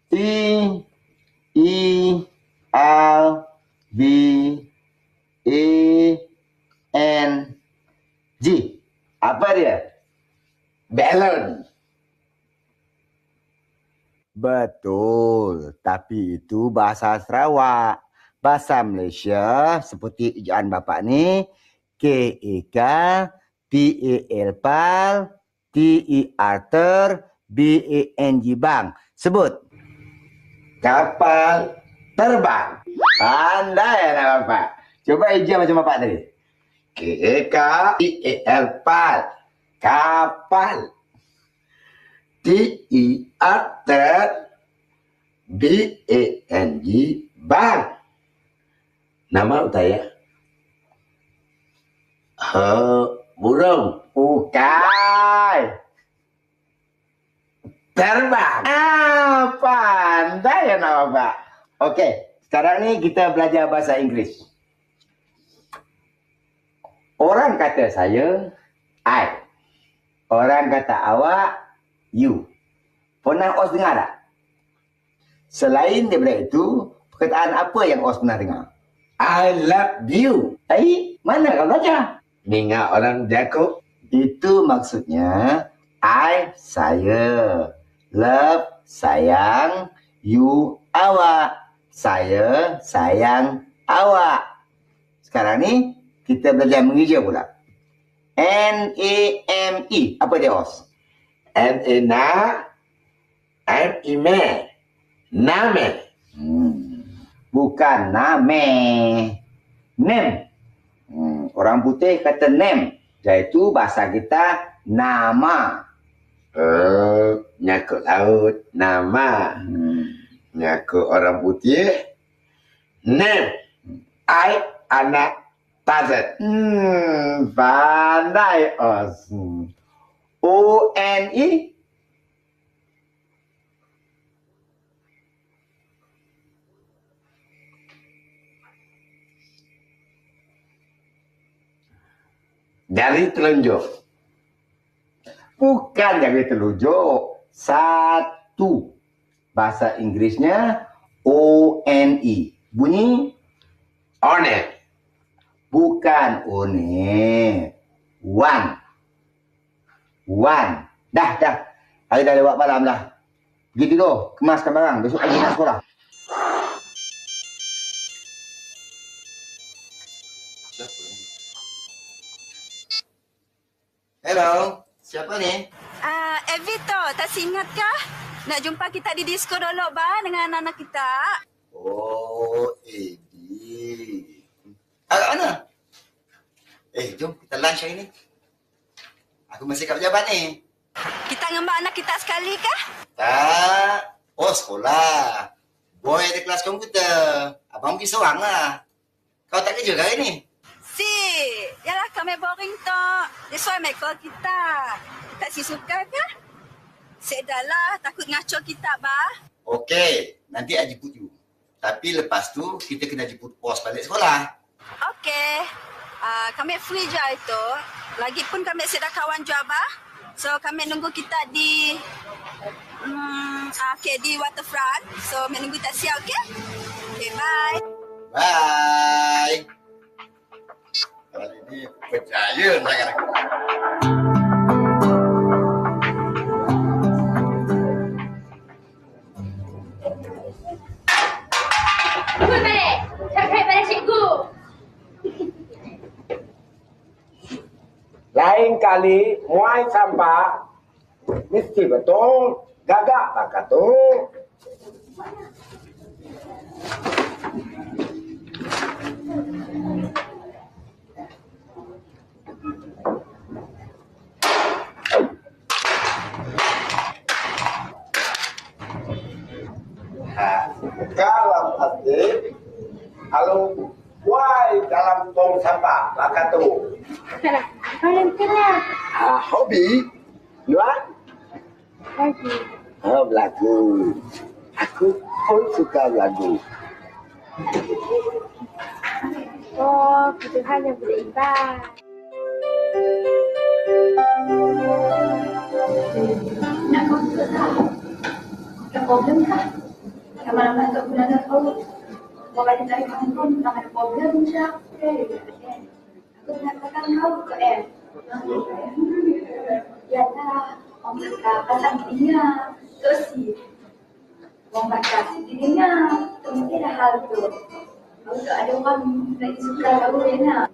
[SPEAKER 3] T E R B A N G. Apa dia? Balon. Betul, tapi itu bahasa Sarawak. Bahasa Malaysia seperti ejaan bapak ni, K-E-K, P-A-L pal, T-E-R ter, B-A-N-G bang. Sebut. Kapal terbang. Pandai anak bapak. Coba ejaan macam bapak tadi. K-E-K, P-A-L pal, kapal. T-E-R ter, B-A-N-G bang. Nama utaya? Burung. Bukan. Terbang. Pandai ya nak bapak. Okey, sekarang ni kita belajar bahasa Inggeris. Orang kata saya, I. Orang kata awak, you. Pernah Os dengar tak? Selain daripada itu, perkataan apa yang Os pernah dengar? I love you. Mana kau baca? Dengar orang Jakob. Itu maksudnya I saya. Love sayang. You awak. Saya sayang awak. Sekarang ni kita belajar mengeja pula. N-A-M-E. Apa dia Os? N-A-Na. M-E-Me. Name. Bukan name. Name. Orang putih kata name. Iaitu bahasa kita nama. Nyakut laut. Nama. Nyakut orang putih. Name. I anak Tarzan. Pandai Os. O-N-E. Jari telunjuk. Bukan jari telunjuk. Satu. Bahasa Inggrisnya O-N-E. Bunyi? One. Bukan one. One. One. Dah. Hari dah lewat malam dah. Pergi tidur. Kemaskan barang. Besok lagi nak sekolah. Hello, siapa ni?
[SPEAKER 9] Evito, tak ingat kah? Nak jumpa kita di disco dulu, ba, dengan anak-anak kita.
[SPEAKER 3] Oh, Edi. Agak mana? Jom kita lunch hari ni. Aku masih kat pejabat ni.
[SPEAKER 9] Kita ngembak anak kita sekali kah?
[SPEAKER 3] Tak. Oh, sekolah. Boy ada kelas komputer. Abang pergi seorang lah. Kau tak kerja ke hari ni?
[SPEAKER 9] Yalah kami boring tu. That's why make call kita. Tak si suka ke? Sedahlah, takut ngaco kita, bah.
[SPEAKER 6] Okey, nanti I jemput you. Tapi lepas tu, kita kena jemput pos balik sekolah.
[SPEAKER 9] Okey. Kami free je itu. Lagipun kami sedang kawan je, bah. So, kami nunggu kita di di waterfront. So, kami nunggu taksi, okey? Okey, bye.
[SPEAKER 6] Bye. Kali ini percaya dengan aku.
[SPEAKER 14] Tunggu balik. Cakap pada cikgu.
[SPEAKER 2] Lain kali muai sampah mesti betul, gagak tak katung. Kalau hati, kalau muai dalam tong sampah tak katung. Hobi? Luar?
[SPEAKER 14] Lagu.
[SPEAKER 2] Oh, lagu. Aku pun suka lagu.
[SPEAKER 14] Oh, Tuhan yang beribadah.
[SPEAKER 9] Nak kau ke tak? Ada problem kah? Lama-lama tak pernah tahu. Mau balik dari kampung, tak ada problem je. Aku nak katakan kau ke Yalah, orang cakap pasal dirinya. Terus si orang bakar dirinya. Tu mesti ada hal tu. Kalau tak ada orang lagi suka kau nak.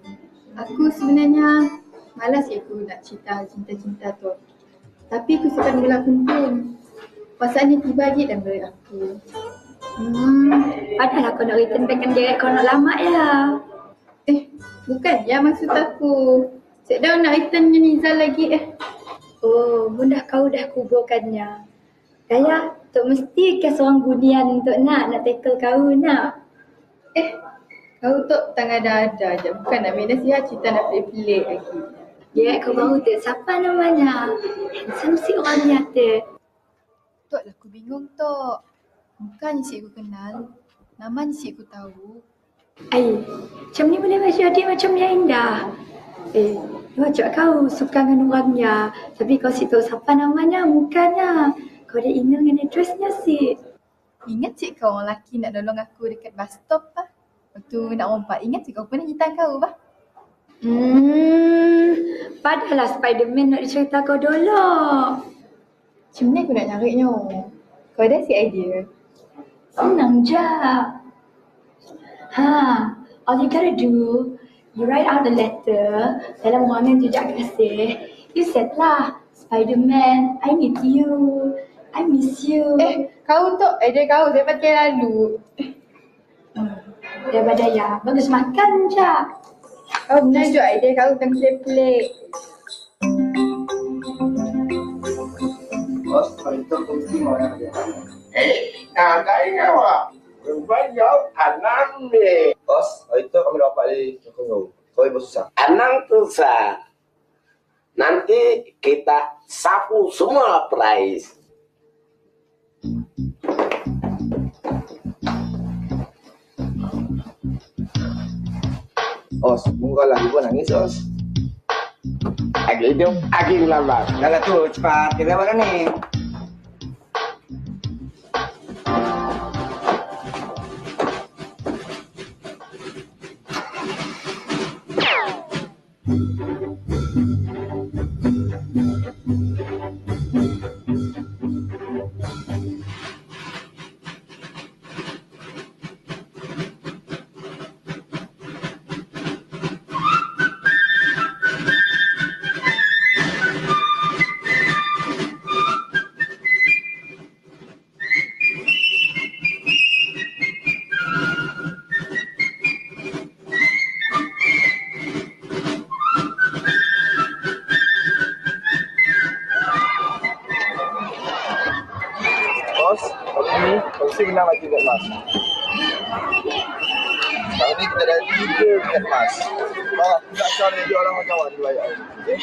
[SPEAKER 15] Aku sebenarnya malas aku nak cerita cinta-cinta tu. Tapi aku suka berlakon pun. Pasalnya tiba lagi dalam berat aku.
[SPEAKER 9] Padahal aku nak return back direct kau nak lama ya.
[SPEAKER 15] Bukan ya maksud aku. Sedang nak return Nizal lagi
[SPEAKER 9] Oh, bunda kau dah kuburkannya. Kaya, tu mesti ke seorang bunian untuk nak tackle kau nak.
[SPEAKER 15] Kau tu tengah ada je. Bukan nak ambil nasihat, cerita nak pelik-pelik lagi.
[SPEAKER 9] Ya, kau baru tu. Siapa namanya? Handsome si orangnya tu.
[SPEAKER 15] Tok lah aku bingung Tok. Bukannya si aku kenal. Namanya si aku tahu.
[SPEAKER 9] Macam ni boleh jadi macam yang indah. Macam kau suka dengan orangnya. Tapi kau si tahu siapa namanya, mukanya. Kau dah ingat dengan addressnya si.
[SPEAKER 15] Ingat cik kau orang lelaki nak tolong aku dekat bus stop lah. Waktu nak rompak. Ingat cik kau pernah cerita kau bah?
[SPEAKER 9] Padahal Spiderman nak cerita kau dulu.
[SPEAKER 15] Macam mana aku nak carinya? Kau ada si idea?
[SPEAKER 9] Senang je. All you gotta do, you write out the letter dalam ruangan jejak kasih. You said lah, Spiderman, I need you. I miss you.
[SPEAKER 15] Kau tu idea kau saya pakai lalu.
[SPEAKER 9] Daripada ya, bagus makan je.
[SPEAKER 15] Kau benar je idea kau tentang pelik-pelik.
[SPEAKER 7] Bos, kalau itu fungsi mau yang dia.
[SPEAKER 2] Tak ingat awak. Berbayar anang ni.
[SPEAKER 7] Bos, kalau itu kami dapat di Cokong. Kau ibu susah.
[SPEAKER 2] Anang susah. Nanti kita sapu semua prize.
[SPEAKER 7] Os, mungkin lagi pun nangis, Os.
[SPEAKER 2] Lagi hidup, lagi lambat.
[SPEAKER 7] Dah lah tu, cepat. Kita mana ni? Mesti menang lagi dekat Mas. Sekarang ni kita dah 3 dekat Mas. Aku nak cari dia orang kawan dua ayat. Okay?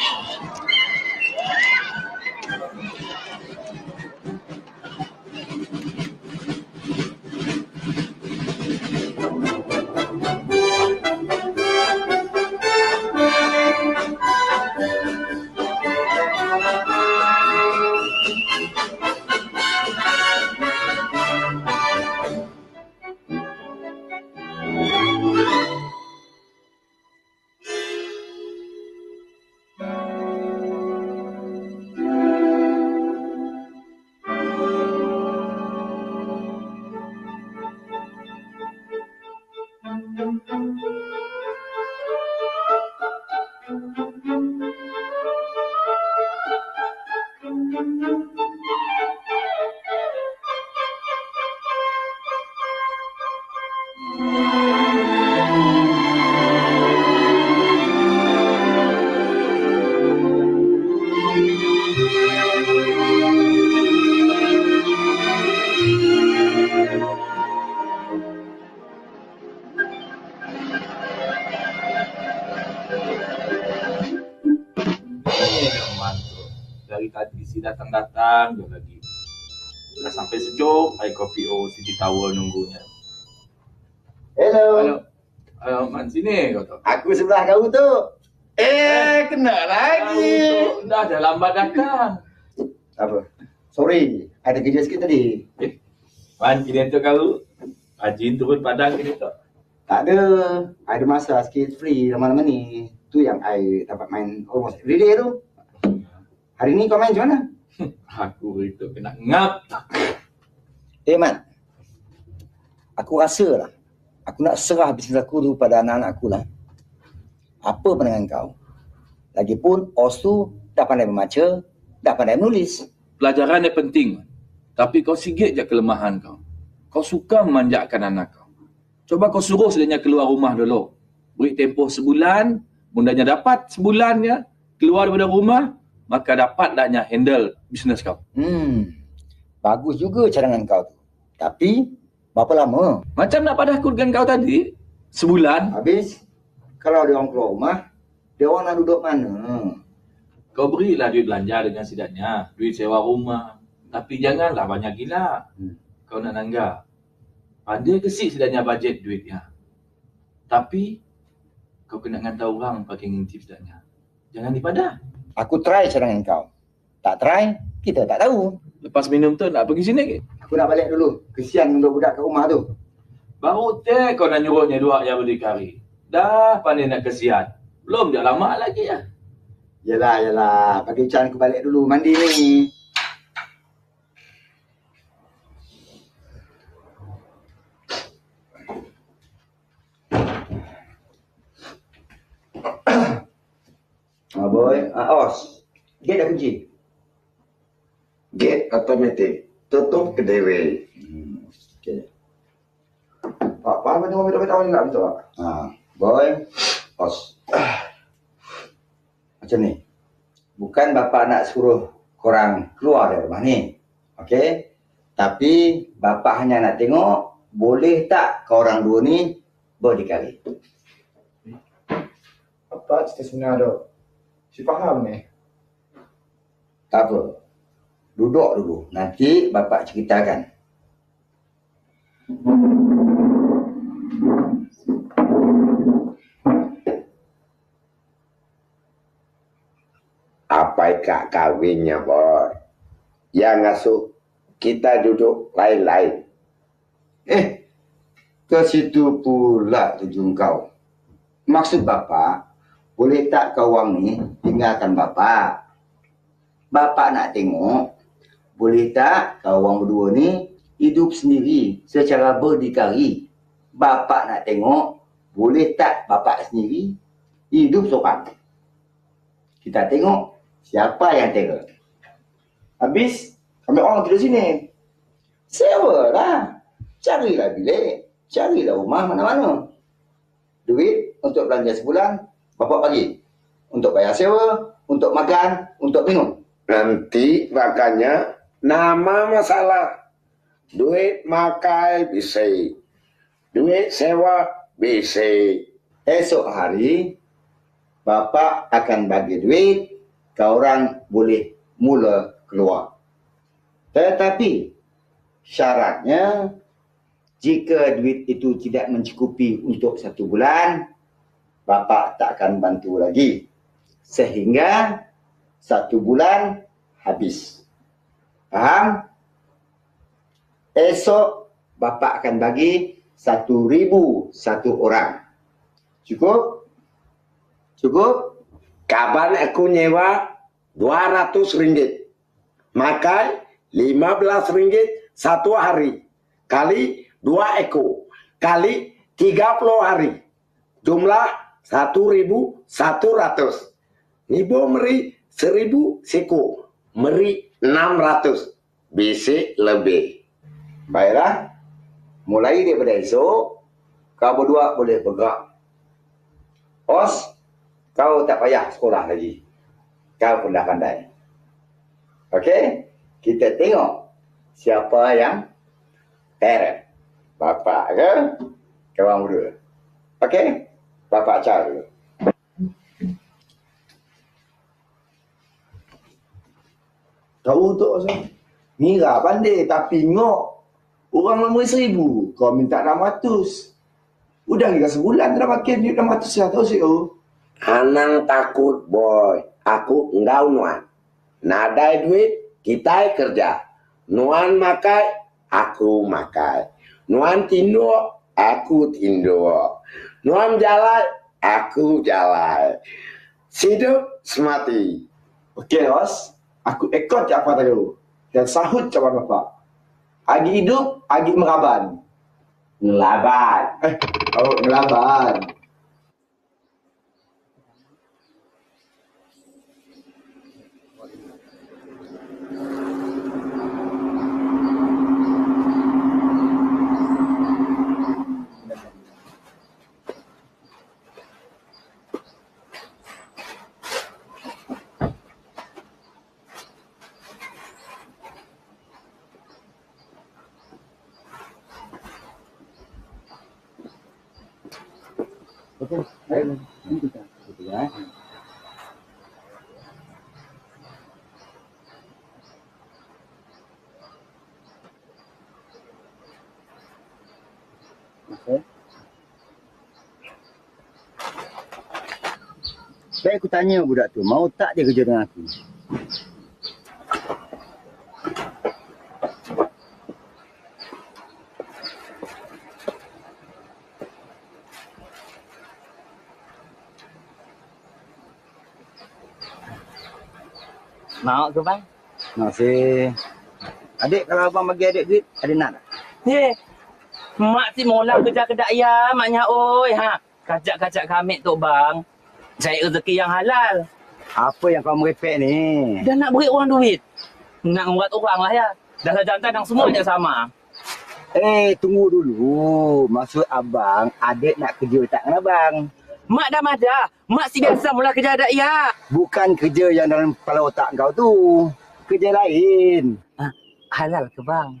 [SPEAKER 10] Mesti datang-datang je lagi. Dah sampai sejuk, air kopi City Tower nunggunya.
[SPEAKER 7] Hello.
[SPEAKER 10] Man sini kau tu.
[SPEAKER 7] Aku sebelah kau tu. Kena lagi.
[SPEAKER 10] Dah lambat datang.
[SPEAKER 7] Apa? Sorry, ada kerja sikit tadi.
[SPEAKER 10] Man, kini tu kau. Rajin turun padang kini tu.
[SPEAKER 7] Tak ada. Ada masa sikit free lama-lama ni. Tu yang I dapat main almost every day tu. Hari ni kau main macam mana?
[SPEAKER 10] Aku itu kena ngap.
[SPEAKER 7] Man. Aku rasa lah. Aku nak serah bisnes aku tu pada anak-anak aku lah. Apa pandangan kau? Lagipun Os tu dah pandai membaca, dah pandai menulis.
[SPEAKER 10] Pelajaran ni penting. Tapi kau sikit je kelemahan kau. Kau suka memanjakan anak kau. Coba kau suruh sedanya keluar rumah dulu. Beri tempoh sebulan. Mudahnya dapat sebulannya keluar daripada rumah. Maka dapat dahnya handle bisnes kau.
[SPEAKER 7] Bagus juga cadangan kau tu. Tapi berapa lama?
[SPEAKER 10] Macam nak pada aku dengan kau tadi. Sebulan.
[SPEAKER 7] Habis, kalau dia orang keluar rumah, dia orang nak duduk mana?
[SPEAKER 10] Kau berilah duit belanja dengan sidaknya. Duit sewa rumah. Tapi janganlah banyak gila. Kau nak nangga. Pandai kesik sidaknya bajet duitnya. Tapi, kau kena ngantau orang pakai ngintip sidaknya. Jangan dipadah.
[SPEAKER 7] Aku try cadangan kau. Tak try, kita tak tahu.
[SPEAKER 10] Lepas minum tu nak pergi sini ke?
[SPEAKER 7] Aku nak balik dulu. Kesian budak-budak kat rumah tu.
[SPEAKER 10] Baru kau nak nyuruhnya dua yang berdikari. Dah pandai nak kesian. Belum dia lama lagi ya.
[SPEAKER 7] Yelah. Pagi Chan aku balik dulu. Mandi ni. Boy. Os. Gate dah kunci.
[SPEAKER 2] Gate automatic. Tutup kedai.
[SPEAKER 7] Okay.
[SPEAKER 11] Pak apa tengok video awal nak betul tak?
[SPEAKER 7] Boy. Os. Macam ni. Bukan bapa nak suruh korang keluar dari rumah ni. Okey? Tapi bapa hanya nak tengok boleh tak korang dua ni berdikari.
[SPEAKER 11] Apa cerita sebenar tu? Si faham ni?
[SPEAKER 7] Tak apa. Duduk dulu. Nanti bapa ceritakan.
[SPEAKER 2] Apa ikat kahwinnya, boy? Yang ngasuh kita duduk lain-lain.
[SPEAKER 7] Ke situ pula tujuan kau. Maksud bapa, boleh tak kau orang ni tinggalkan bapa? Bapa nak tengok, boleh tak kau orang berdua ni hidup sendiri secara berdikari? Bapa nak tengok, boleh tak bapa sendiri hidup seorang? Kita tengok siapa yang tega.
[SPEAKER 11] Habis, ambil orang tidur sini.
[SPEAKER 7] Sewa lah. Carilah bilik. Carilah rumah mana-mana. Duit untuk belanja sebulan, bapa bagi. Untuk bayar sewa, untuk makan, untuk minum.
[SPEAKER 2] Nanti makanya nama masalah. Duit makai bisa. Duit sewa bisa.
[SPEAKER 7] Esok hari, bapa akan bagi duit, kau orang boleh mula keluar. Tetapi, syaratnya, jika duit itu tidak mencukupi untuk 1 bulan, bapa tak akan bantu lagi. Sehingga 1 bulan habis. Faham? Esok bapa akan bagi 1,000 satu orang. Cukup? Cukup?
[SPEAKER 2] Kapan aku nyewa RM200. Makai RM15 satu hari. Kali 2 ekor. Kali 30 hari. Jumlah 1,100. Nibo meri 1,000 seko. Meri 600. Bisa lebih.
[SPEAKER 7] Baiklah. Mulai daripada esok, kau berdua boleh bergerak. Os, kau tak payah sekolah lagi. Kau pun dah pandai. Okey? Kita tengok siapa yang parent. Bapa ke? Kau orang berdua. Okey? Bapa cara dulu. Tahu tu Os. Mira pandai tapi ngok. Orang nombor 1,000, kau minta 600. Udah kira sebulan dah makin duit 600 ya tahu sih oh.
[SPEAKER 2] Anang takut boy. Aku enggak Nuan. Nadai duit, kita kerja. Nuan makai, aku makai. Nuan tidur, aku tidur. Nuan jalan, aku jalan. Hidup semati.
[SPEAKER 7] Okey Os, aku ikut je apa tadi dan sahut cawan bapak. Agi hidup, agi meraban.
[SPEAKER 2] Ngelaban.
[SPEAKER 7] Oh ngelaban.
[SPEAKER 16] Okey, baik. Ini kita. Gitu ya. Okey. Baik, aku tanya budak tu, mau tak dia kerja dengan aku?
[SPEAKER 8] Mau ke bang?
[SPEAKER 16] Masih. Adik kalau abang bagi adik duit, adik nak tak?
[SPEAKER 8] Mak si mola kerja kedai ayam, maknya oi ha. Kacak-kacak kami tu bang. Cari rezeki yang halal.
[SPEAKER 16] Apa yang kau merepek ni?
[SPEAKER 8] Dah nak beri orang duit. Nak buat orang lah ya. Dah jantan yang semua je sama.
[SPEAKER 16] Tunggu dulu. Maksud abang, adik nak kerja tak dengan abang?
[SPEAKER 8] Mak dah madah. Mak si biasa mula kerja ada ya.
[SPEAKER 16] Bukan kerja yang dalam kepala otak kau tu. Kerja lain.
[SPEAKER 8] Halal ke bang?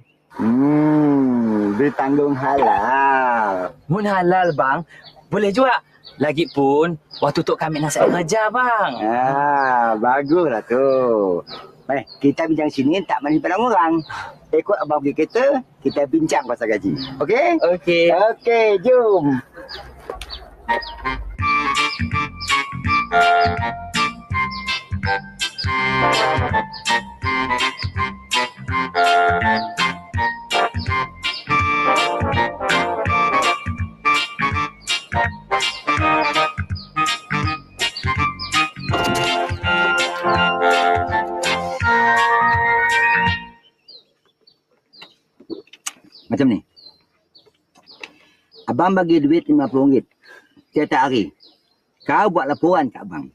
[SPEAKER 16] Beri tanggung halal.
[SPEAKER 8] Mun halal bang, boleh juga. Lagipun, waktu tu kami nak saya kerja bang.
[SPEAKER 16] Baguslah tu. Kita bincang sini tak manis pada orang. Ikut abang pergi kereta, kita bincang pasal gaji. Okey?
[SPEAKER 8] Okey.
[SPEAKER 16] Okey, jom. Macam ni. Abang bagi duit RM50 setiap hari. Kau buat laporan kat abang.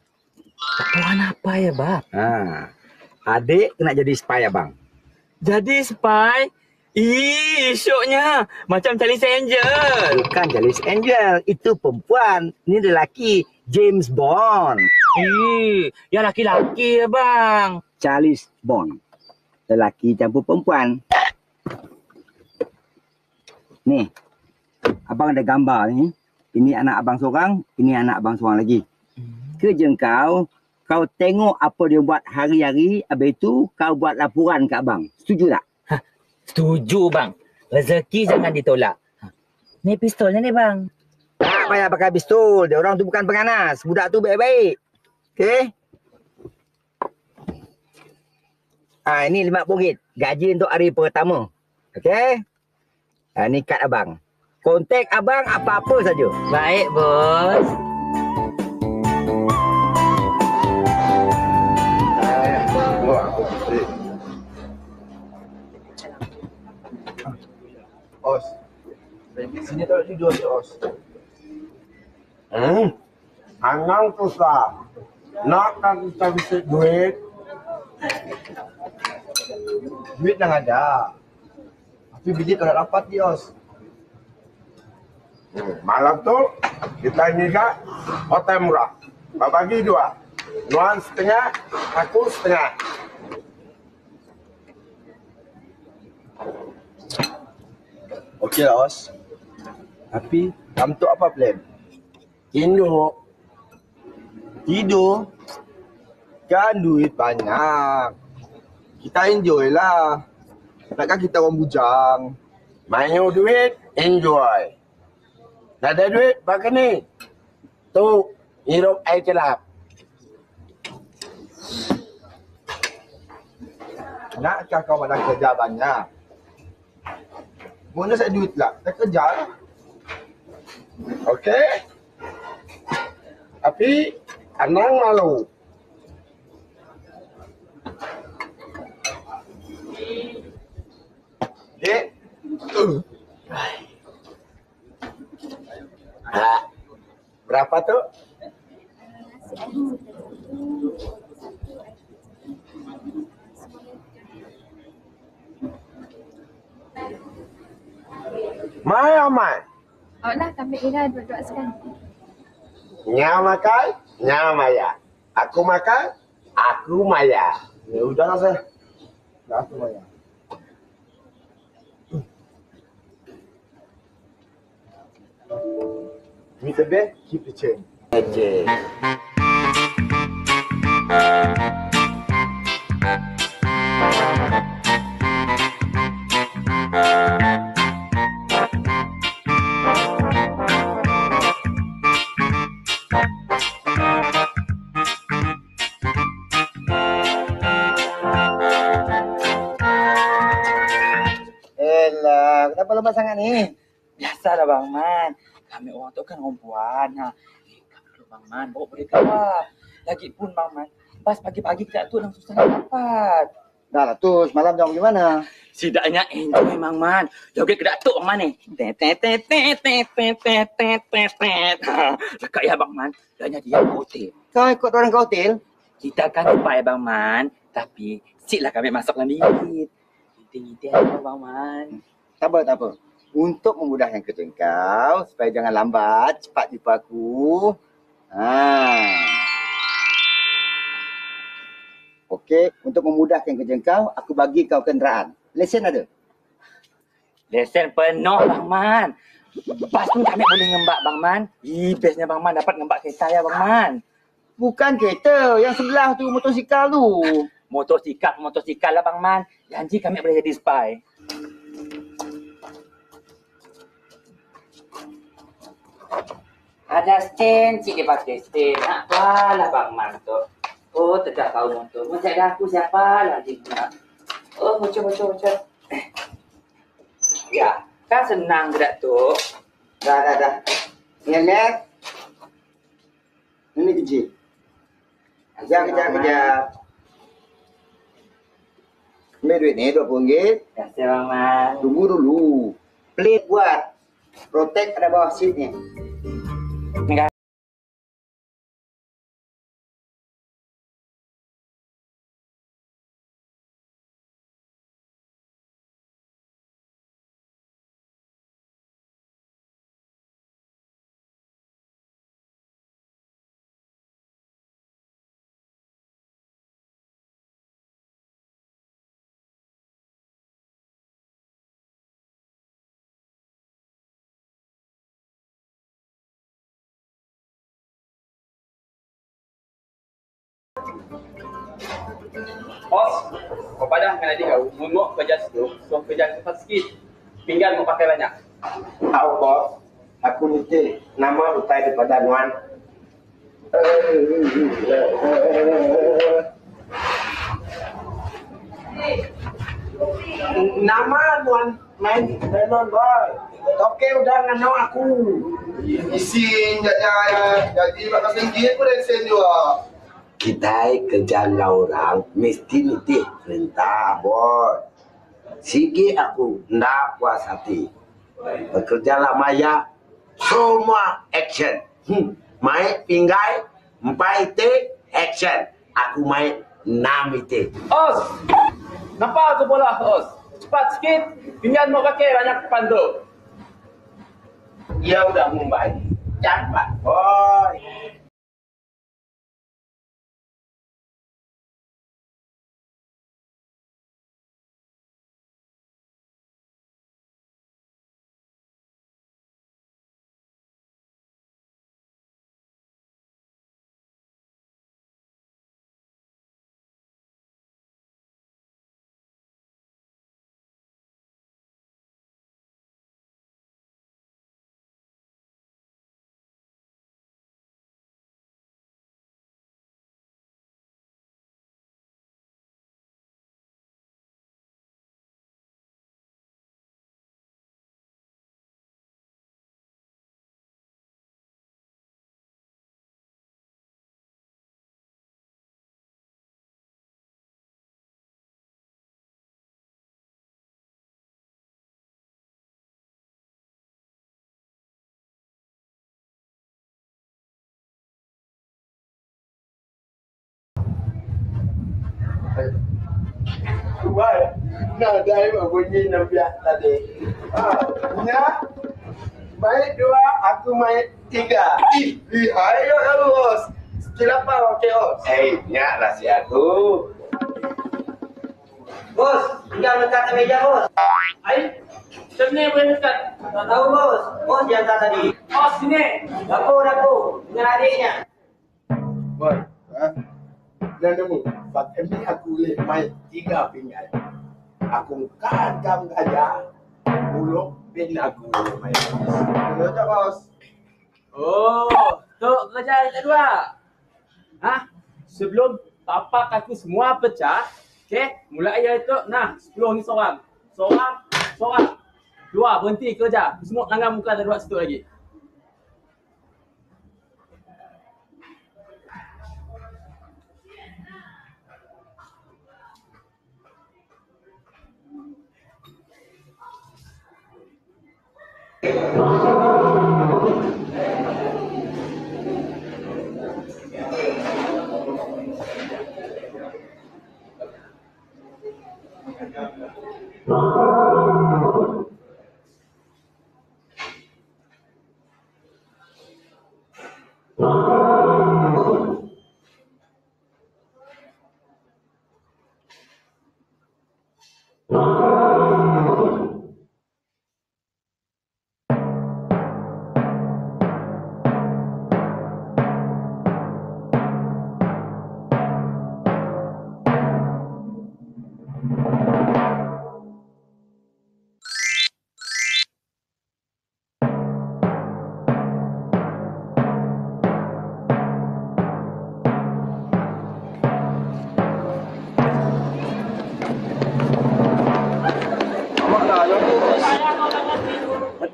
[SPEAKER 8] Laporan apa ya, bang?
[SPEAKER 16] Adik kena jadi spy abang.
[SPEAKER 8] Jadi spy? Syoknya. Macam Charlie's Angel.
[SPEAKER 16] Bukan Charlie's Angel. Itu perempuan. Ini lelaki. James Bond.
[SPEAKER 8] Ya laki-laki ya, bang.
[SPEAKER 16] Charlie's Bond. Lelaki campur perempuan. Ni. Abang ada gambar ni. Ini anak abang seorang. Ini anak abang seorang lagi. Kerja kau tengok apa dia buat hari-hari. Habis itu kau buat laporan kat abang. Setuju tak?
[SPEAKER 8] Setuju bang. Rezeki jangan ditolak. Ni pistolnya ni bang.
[SPEAKER 16] Tak payah pakai pistol. Dia orang tu bukan penganas. Budak tu baik-baik. Okey? Ini RM50. Gaji untuk hari pertama. Okey? Ni kad abang. Kontak abang apa-apa saja.
[SPEAKER 8] Baik, bos.
[SPEAKER 7] Os. Sini taruh tidur je Os.
[SPEAKER 2] Anang susah. Nak kan kita bisa duit.
[SPEAKER 7] Duit dah ada. Tapi bilik tak dapat ni Os.
[SPEAKER 2] Malam tu kita nyigat hotel murah. Bagi dua. Nuan setengah, aku setengah.
[SPEAKER 7] Okey lah Os. Tapi kamu tu apa plan?
[SPEAKER 2] Tidur.
[SPEAKER 7] Tidur? Kan duit banyak.
[SPEAKER 11] Kita enjoy lah. Takkan kita orang bujang.
[SPEAKER 2] Mayu duit, enjoy. Tak ada duit, pakai ni. Tu, hirup air celap.
[SPEAKER 11] Nakkah kau nak kerja banyak? Mana saya duit lah? Saya kerja lah.
[SPEAKER 2] Okey? Tapi, Anang malu.
[SPEAKER 11] Dek.
[SPEAKER 2] Berapa tu? Mai amai.
[SPEAKER 15] Awak lah kami kira dua-dua sekali.
[SPEAKER 2] Nya makan, nya maya. Aku makan, aku maya.
[SPEAKER 11] Ya udahlah saya. Dah aku bayar. Meet the bed, keep the change.
[SPEAKER 2] Okay.
[SPEAKER 16] Elah, kenapa lemah sangat ni?
[SPEAKER 8] Biasalah Bang Man. Kami orang tu kan orang puan. Kami dulu Bang Man, bawa boleh keluar. Lagipun Bang Man, pas pagi-pagi kita tu langsung susah nak dapat.
[SPEAKER 16] Dah lah tu, semalam jam gimana?
[SPEAKER 8] Sidaknya enjoy Bang Man. Joget ke Datuk Bang Man ni. Dekat ya Bang Man, dahnya dia ke hotel.
[SPEAKER 16] Kau ikut orang ke hotel?
[SPEAKER 8] Kita kan lupa ya Bang Man. Tapi, siklah kami masuk dalam bilik. Inti-inti Bang Man.
[SPEAKER 16] Tak apa. Untuk memudahkan kerja kau, supaya jangan lambat, cepat jumpa aku. Okey, untuk memudahkan kerja kau, aku bagi kau kenderaan. Lesen ada?
[SPEAKER 8] Lesen penuh Bang Man. Lepas tu kami boleh ngembak Bang Man. Bestnya Bang Man dapat ngembak kereta ya Bang Man.
[SPEAKER 16] Bukan kereta, yang sebelah tu motosikal tu.
[SPEAKER 8] Motosikal lah Bang Man. Janji kami boleh jadi spy. Ada stand, cik dia pakai stand. Apalah Bang Man tu. Oh, tegak kau motor. Macam dah aku siapa lagi nak. Oh, bocor. Ya, kan senang gerak tu.
[SPEAKER 16] Dah. Ingat. Ini kecil. Kejap. Ambil duit ni RM20.
[SPEAKER 8] Terima kasih Bang Man.
[SPEAKER 16] Tunggu dulu. Plate buat. Protect pada bawah seat ni.
[SPEAKER 8] Terima kasih. Bos, kau padahkan adik kau. Mungok kerja situ. Suruh kerja cepat sikit. Pinggan mau pakai banyak.
[SPEAKER 2] Tahu bos, aku nitip nama utai daripada Nuan. Nama Nuan main tenon boy. Toke udah ngano aku.
[SPEAKER 11] Isin jadi bakal tinggi pun lesen juga.
[SPEAKER 2] Kita kerja orang mesti nitip perintah boy. Sige aku ndak puas hati. Bekerja lah Maya, semua action. Main pinggai, 4 itik, action. Aku main 6 itik.
[SPEAKER 10] Os! Nampak tu bola, Os? Cepat sikit. Pinggan mau pakai banyak pandu.
[SPEAKER 2] Ya udah Mumbai. Cepat, boy. Wah, nak ada bunyi nampak tadi. Nya, main 2, aku main 3. Lihai ya bos. Kenapa okey bos? Nya rahsia aku.
[SPEAKER 3] Bos, tinggal dekat meja bos.
[SPEAKER 12] Macam ni boleh dekat?
[SPEAKER 3] Tak tahu bos. Bos dia hantar tadi.
[SPEAKER 12] Oh, sini.
[SPEAKER 3] Dapur. Dengan adiknya.
[SPEAKER 2] Bos, dah nemu. Pakai ni aku boleh main 3 pinggan. Aku kadang aja mulut bin aku boleh main. Betul bos.
[SPEAKER 12] Oh, tu kerja yang kedua. Sebelum tapak aku semua pecah, okey, mulai ayah itu, nah, 10 ni seorang. Seorang. 2, berhenti kerja. Semua tangan muka tak buat situ lagi.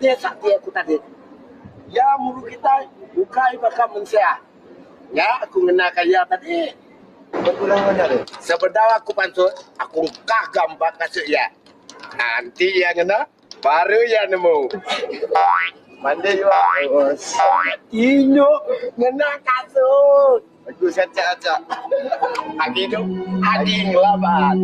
[SPEAKER 2] Dia sakti aku tadi. Ya mulut kita bukai bakal mensia. Ya aku ngena kaya tadi.
[SPEAKER 7] Berpulang mana tu?
[SPEAKER 2] Sebenarnya aku pantut, aku kagam bak kasut ya. Nanti yang ngena, baru yang nemu. Mandai juga. Inyo ngena kasut. Aku secak-secak. Adi tu, adi ngelabat.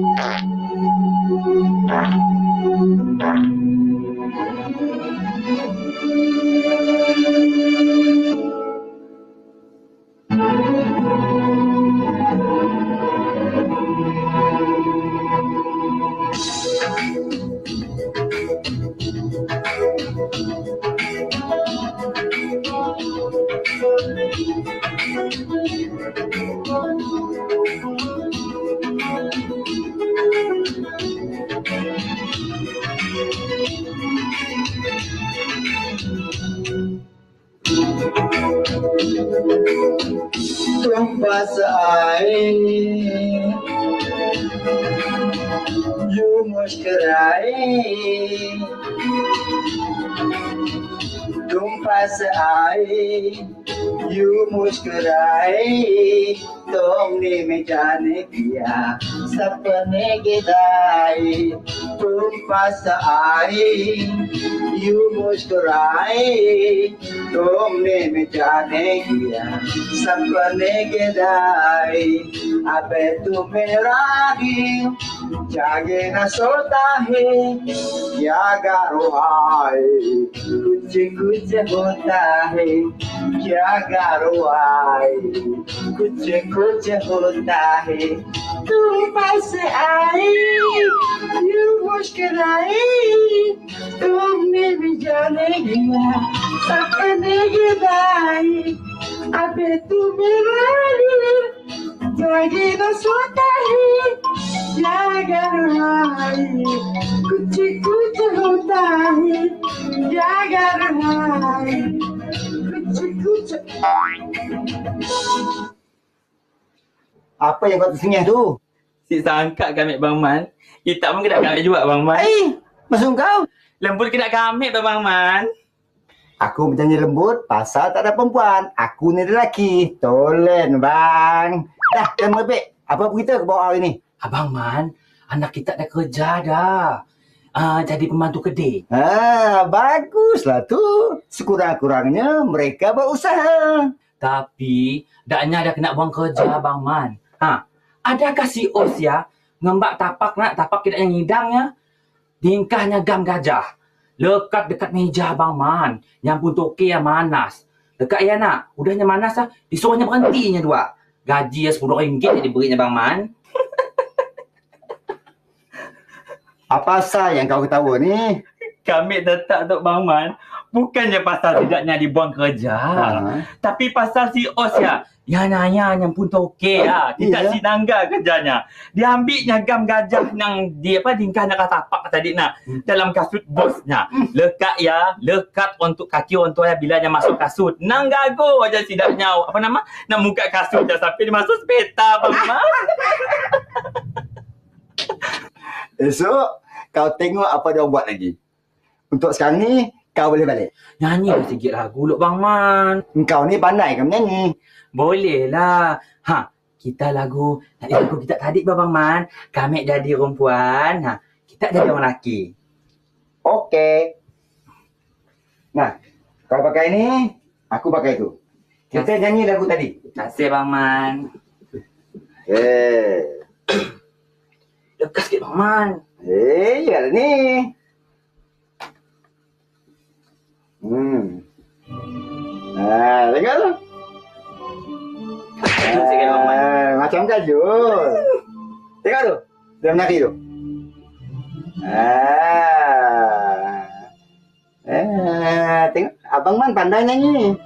[SPEAKER 3] Tumpah air, you muskrai. Tumpah air, you muskrai. तुमने में जाने किया सपने गिराए तुम पास आई यू मुस्कुराए तुमने में जाने किया सपने गिराए अब तू मेरा दिल जागे न सोता है क्या गारो आए कुछ होता है क्या गारो आए कुछ होता है तुम पास आए यू मुस्कुराए तुमने भी जाने गया सपने गिराए अब तू मेरा दिल जागे न सोता है क्या गहराई कुछ होता है क्या गहराई कुछ
[SPEAKER 16] Apa yang kau tersengih tu?
[SPEAKER 8] Si sangka kami Bang Man. Kita pun kena kami juga Bang Man.
[SPEAKER 16] Maksud kau?
[SPEAKER 8] Lembut kena kami tu Bang Man.
[SPEAKER 16] Aku berjanji lembut pasal tak ada perempuan. Aku ni lelaki. Tolen bang. Dah, jangan merepek. Apa berita ke bawah hari ni?
[SPEAKER 8] Abang Man, anak kita dah kerja dah. Jadi pembantu kedai.
[SPEAKER 16] Baguslah tu. Sekurang-kurangnya mereka berusaha.
[SPEAKER 8] Tapi, daknya dah kena buang kerja Bang Man. Adakah si Os ya Ngembak tapak nak, tapak kita yang ngidangnya. Tingkahnya gam gajah. Lekat dekat meja Abang Man. Yang pun toke yang manas. Dekat ya nak, udahnya manas lah. Disuruhnya berhentinya dua. Gaji RM10 je diberinya Abang Man.
[SPEAKER 16] Apa asal yang kau ketawa ni?
[SPEAKER 8] Kami letak Tok Bang Man. Bukannya pasal tidaknya dibuang kerja. Tapi pasal si Os ya. Yang nanya yang pun toke lah. Tidak si nangga kerjanya. Dia ambilnya gam gajah yang dia tingkah nak tapak tadi nak. Dalam kasut bosnya. Lekat ya. Lekat untuk kaki orang tua ya bila dia masuk kasut. Nang gago aja tidaknya. Apa nama? Nak buka kasut je sampai dia masuk sepeta Bang Man.
[SPEAKER 16] Esok kau tengok apa dia buat lagi. Untuk sekarang ni kau boleh balik.
[SPEAKER 8] Nyanyi lah sikit lagu Lok Bang Man.
[SPEAKER 16] Kau ni pandai ke menyanyi?
[SPEAKER 8] Boleh lah. Kita lagu kita tadi Bang Man. Kami jadi perempuan. Kita jadi orang lelaki.
[SPEAKER 16] Okey. Nah, kau pakai ni, aku pakai tu. Kita nyanyi lagu tadi.
[SPEAKER 8] Terima kasih Bang Man. Lekas sikit Bang Man.
[SPEAKER 16] Ya ni. Tengok tu. Macam kajul. Tengok tu. Dia menari tu. Tengok. Abang Man pandai nyanyi.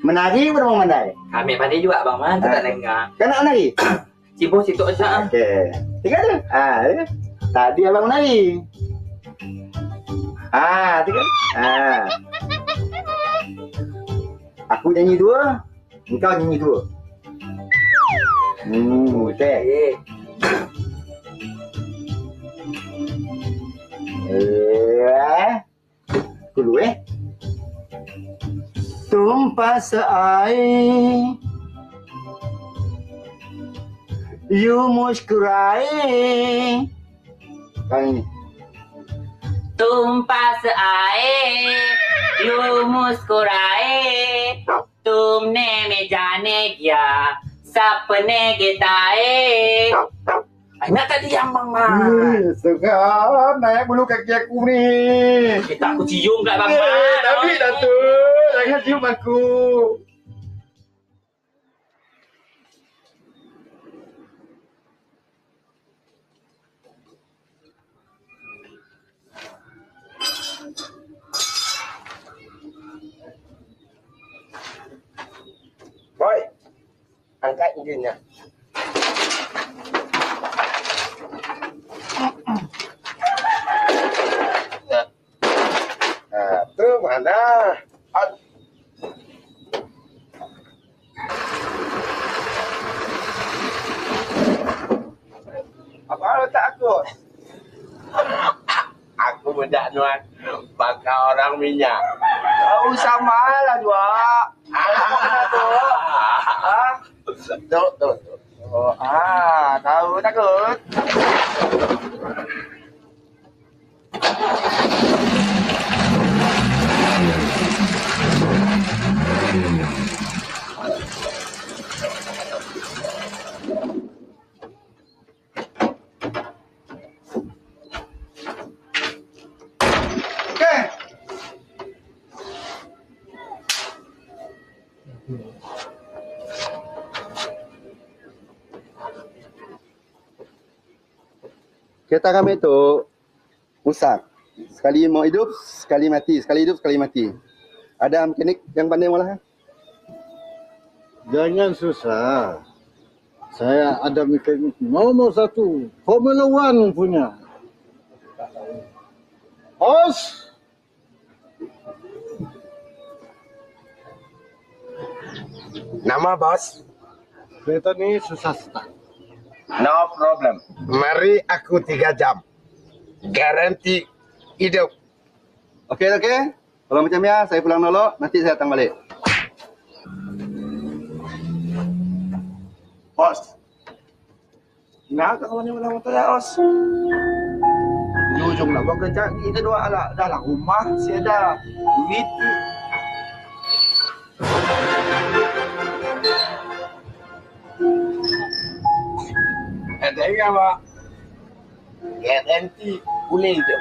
[SPEAKER 16] Menari pun abang pandai.
[SPEAKER 8] Kami pandai juga Abang Man. Tu tak dengar.
[SPEAKER 16] Kau nak menari?
[SPEAKER 8] Sibuk situ aja.
[SPEAKER 16] Okey. Tengok tu. Tadi abang menari. Tengok. Aku nyanyi dua, engkau nyanyi dua. Okey. Dulu tumpah seair, you muskurae. Kali ni.
[SPEAKER 17] तुम पास आए यूं मुस्कुराए तुमने में जाने क्या सपने गिताए.
[SPEAKER 8] Nak tak diam Bang Man.
[SPEAKER 16] Seram naik bulu kaki aku ni.
[SPEAKER 8] Kita aku cium kat Bang Man.
[SPEAKER 16] Tapi Datuk, jangan cium aku. Boy, angkat enjinnya. Tu mana? Apa letak aku? Aku bedak nuan bakar orang minyak. Kau sama lah dua. Tu. Tahu takut. Kereta kami tu rusak. Sekali mau hidup, sekali mati. Sekali hidup, sekali mati. Ada mekanik yang pandai malah?
[SPEAKER 18] Jangan susah. Saya ada mekanik nomor 1. Formula 1 punya. Os!
[SPEAKER 2] Nama bos?
[SPEAKER 18] Kereta ni susah start.
[SPEAKER 2] No problem. Mari aku 3 jam. Garanti hidup.
[SPEAKER 16] Okey. Kalau macam ya, saya pulang dulu. Nanti saya datang balik.
[SPEAKER 2] Bos. Nak kalau ni motor ya, bos. Di ujung nak buat kerja, kita dua ala dah lah rumah, saya ada duit. Ada apa? Garanti boleh je.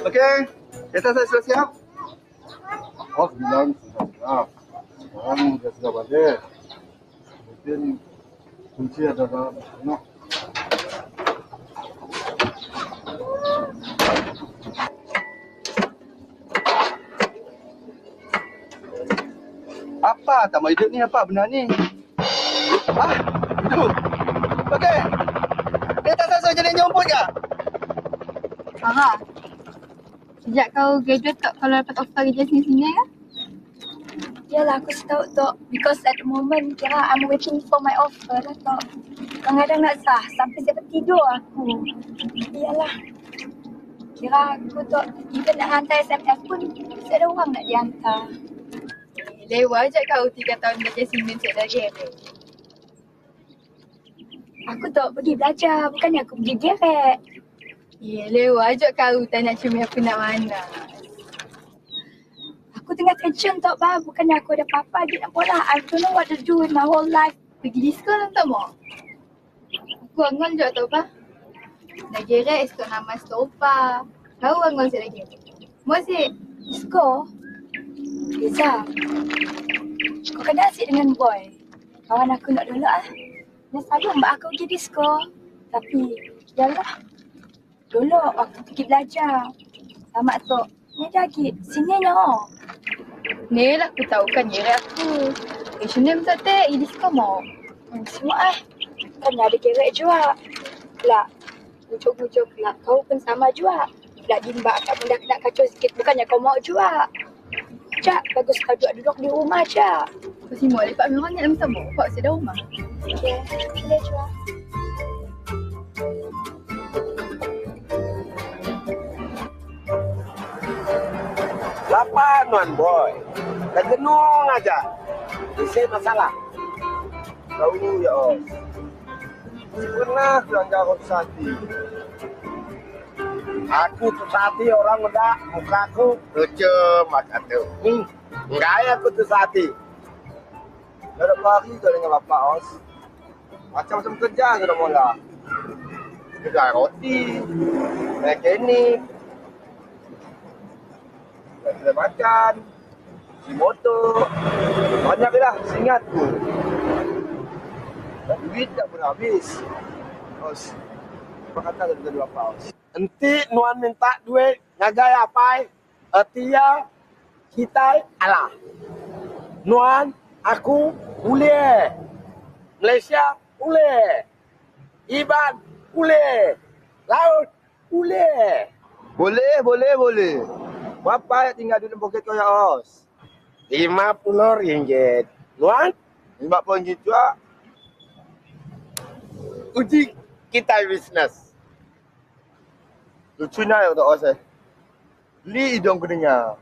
[SPEAKER 7] Okey, kereta saya sudah siap. Oh, bilang sudah siap. Sekarang sudah siap balik. Mungkin kunci ada dalam sana. Apa tamu hidup ni? Apa benda ni? Ah, itu. Okey. Kereta saya sudah jadi jemput ke?
[SPEAKER 15] Farah, sejak kau graduate tak kalau dapat offer kerja sini-sini kan?
[SPEAKER 9] Yalah, aku tahu Tok. Because at the moment, kira I'm waiting for my offer lah Tok. Kadang-kadang nak sah, sampai siapa tidur aku. Yalah. Kira aku Tok, even nak hantar SMS pun, tak ada orang nak dihantar.
[SPEAKER 15] Lewa je kau 3 tahun belajar simen cik dah geret.
[SPEAKER 9] Aku Tok pergi belajar, bukannya aku pergi geret.
[SPEAKER 15] Lewa je kau tak nak cumi aku nak mana.
[SPEAKER 9] Aku tengah terjun Tok Bah, bukannya aku ada apa-apa lagi nak bola. I don't know what to do with my whole life.
[SPEAKER 15] Pergi disco lah tak mau? Aku angol je Tok Bah. Dah geret esok nama sofa. Tahu angol saya lagi? Mau si
[SPEAKER 9] disco? Liza, kau kena asyik dengan boy. Kawan aku nak dulu ah. Dia selalu mbak aku pergi disco. Tapi, yalah. Dulu waktu pergi belajar. Selamat Tok. Ni lagi, sini nyo.
[SPEAKER 15] Ni lah aku tahu kan geret aku. Sini minta teh, ini disco mau.
[SPEAKER 9] Semua kan ada geret juga. Lah, ucuk-ucuk lah. Kau pun sama juga. Lah dimba kat benda nak kacau sikit. Bukannya kau mau juga. Cak, bagus kau duduk di rumah Cak.
[SPEAKER 15] Kau si mau lepak memang nak minta mau. Kau sedang rumah.
[SPEAKER 9] Ya, boleh juga.
[SPEAKER 2] Lapan Wan Boy. Dah genung aja. Isi masalah.
[SPEAKER 7] Tahu ya Os. Pernah belanja roti sati.
[SPEAKER 2] Aku tu sati orang udah mukaku kecem macam tu. Gaya aku tu sati.
[SPEAKER 7] Dah ada pagi ke dengan bapak Os. Macam-macam kerja sudah mula. Kedai roti, mekanik, kedai makan, si motor, banyak dah seingatku. Dan duit tak pernah habis. Os, apa kata dari bapak Os?
[SPEAKER 2] Nanti Nuan minta duit ngagai apa? Artinya kita alah. Nuan, aku boleh. Malaysia boleh. Iban boleh. Laut boleh.
[SPEAKER 7] Boleh. Berapa yang tinggal dalam poket kau ya Os?
[SPEAKER 2] RM50. Nuan?
[SPEAKER 7] RM50 juga.
[SPEAKER 2] Uji kita bisnes.
[SPEAKER 7] Lucunya ya Os eh. Beli hidung aku dengar.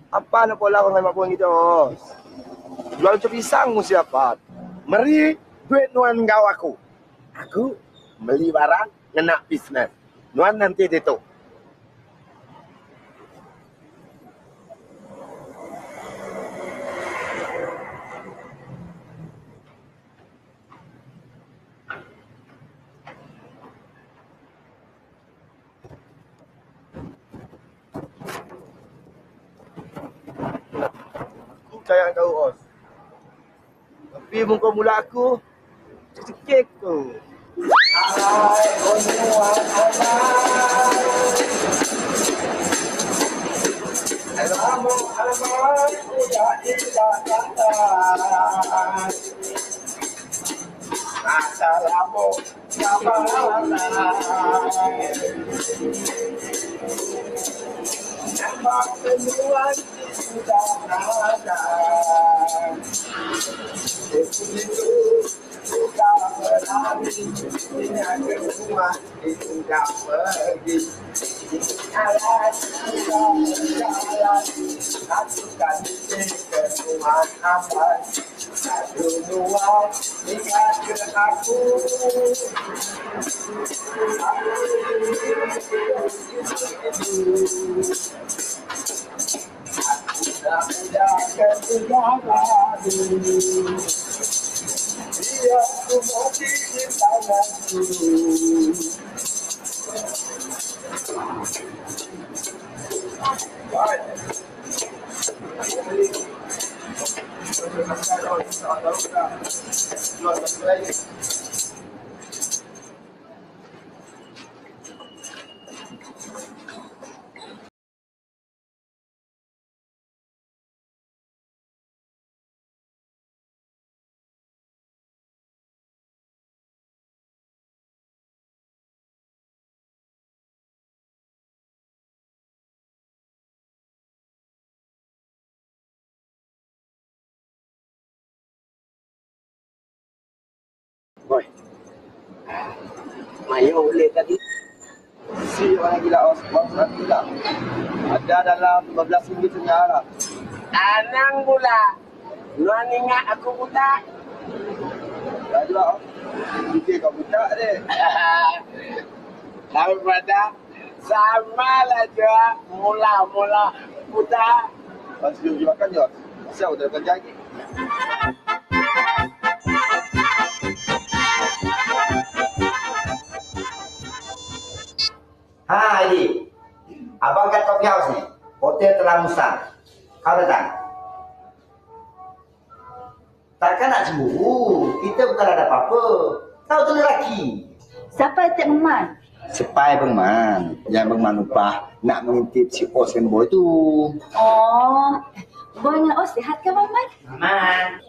[SPEAKER 7] Apa nak pola orang RM50 Os? Jual macam pisang mesti dapat.
[SPEAKER 2] Mari duit Nuan kau aku. Aku beli barang kena bisnes. Nuan nanti itu.
[SPEAKER 7] Sayang kau Os. Tapi muka mula aku cekik tu.
[SPEAKER 2] ramai. Satu dua ingatkan aku. Mudah-mudahan tidak lagi. Dia aku mati di tanganku.
[SPEAKER 7] Boy. Maya boleh tadi. Si orang gila orang gila. Ada dalam 15 ringgit penjara.
[SPEAKER 2] Anang pula. Luan ingat aku buta.
[SPEAKER 7] Dah juga. Fikir kau buta deh.
[SPEAKER 2] Daripada sama lah juga mula-mula buta.
[SPEAKER 7] Pas sebelum makan je. Siapa dah kerja lagi?
[SPEAKER 16] Ha, Edi. Abang kat Coffee House ni. Hotel Telang Musang. Kau datang? Takkan nak cemburu. Kita bukan ada apa-apa. Kau tu lelaki.
[SPEAKER 13] Siapa Etik Meman?
[SPEAKER 16] Sepai Bang Man. Yang Bang Man upah nak mengintip si Os dan Boy tu.
[SPEAKER 13] Oh, Boy dengan Os sihat ke Maman?
[SPEAKER 16] Man.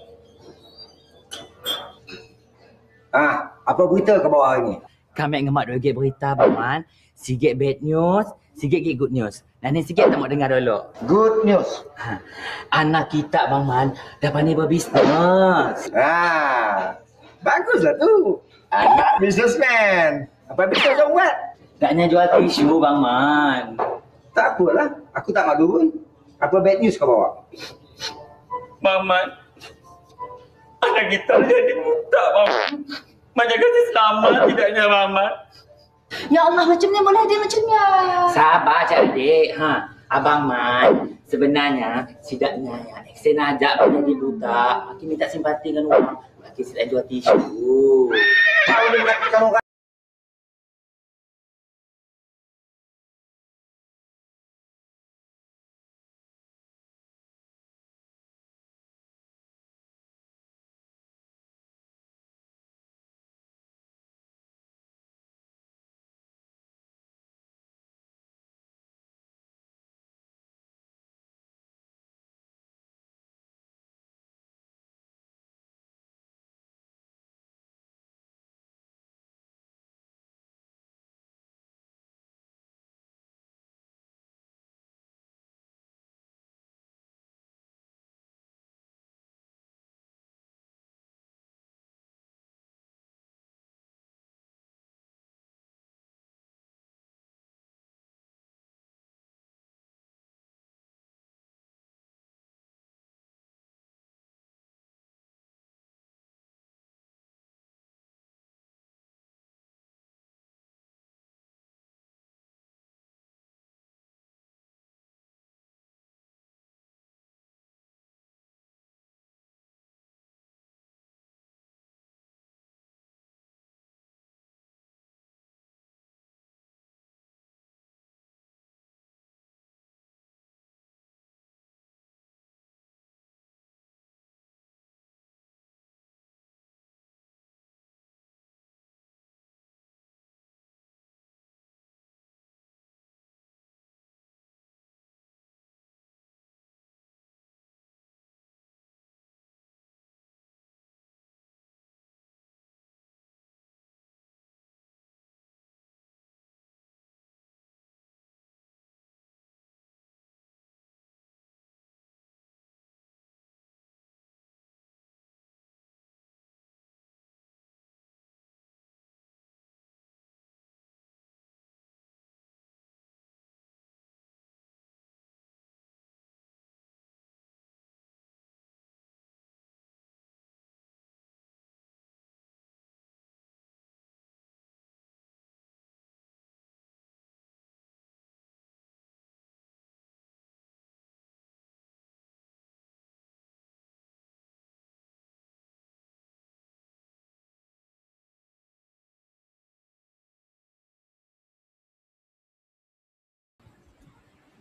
[SPEAKER 16] Ah, apa berita ke bawah ni?
[SPEAKER 17] Kami ngemak dua gig berita, Bang Man. Sikit bad news, sikit good news. Dan ni sikit tak mau dengar dulu.
[SPEAKER 16] Good news.
[SPEAKER 17] Anak kita, Bang Man, dah pandai berbisnes.
[SPEAKER 16] Baguslah tu. Anak businessman. Apa bisnes kau buat?
[SPEAKER 17] Taknya jual tisu, Bang Man.
[SPEAKER 16] Tak apalah. Aku tak malu pun. Apa bad news kau bawa?
[SPEAKER 8] Maman, anak kita jadi buta, Maman. Banyak kasih selamat tidaknya, Maman.
[SPEAKER 13] Ya Allah, macam ni boleh dia macamnya.
[SPEAKER 17] Sabar, Cik Adik. Abang Man, sebenarnya sidaknya yang Eksen ajak pada dia buta. Makin minta simpati dengan orang. Makin sila jual tisu.
[SPEAKER 16] Kau dengar orang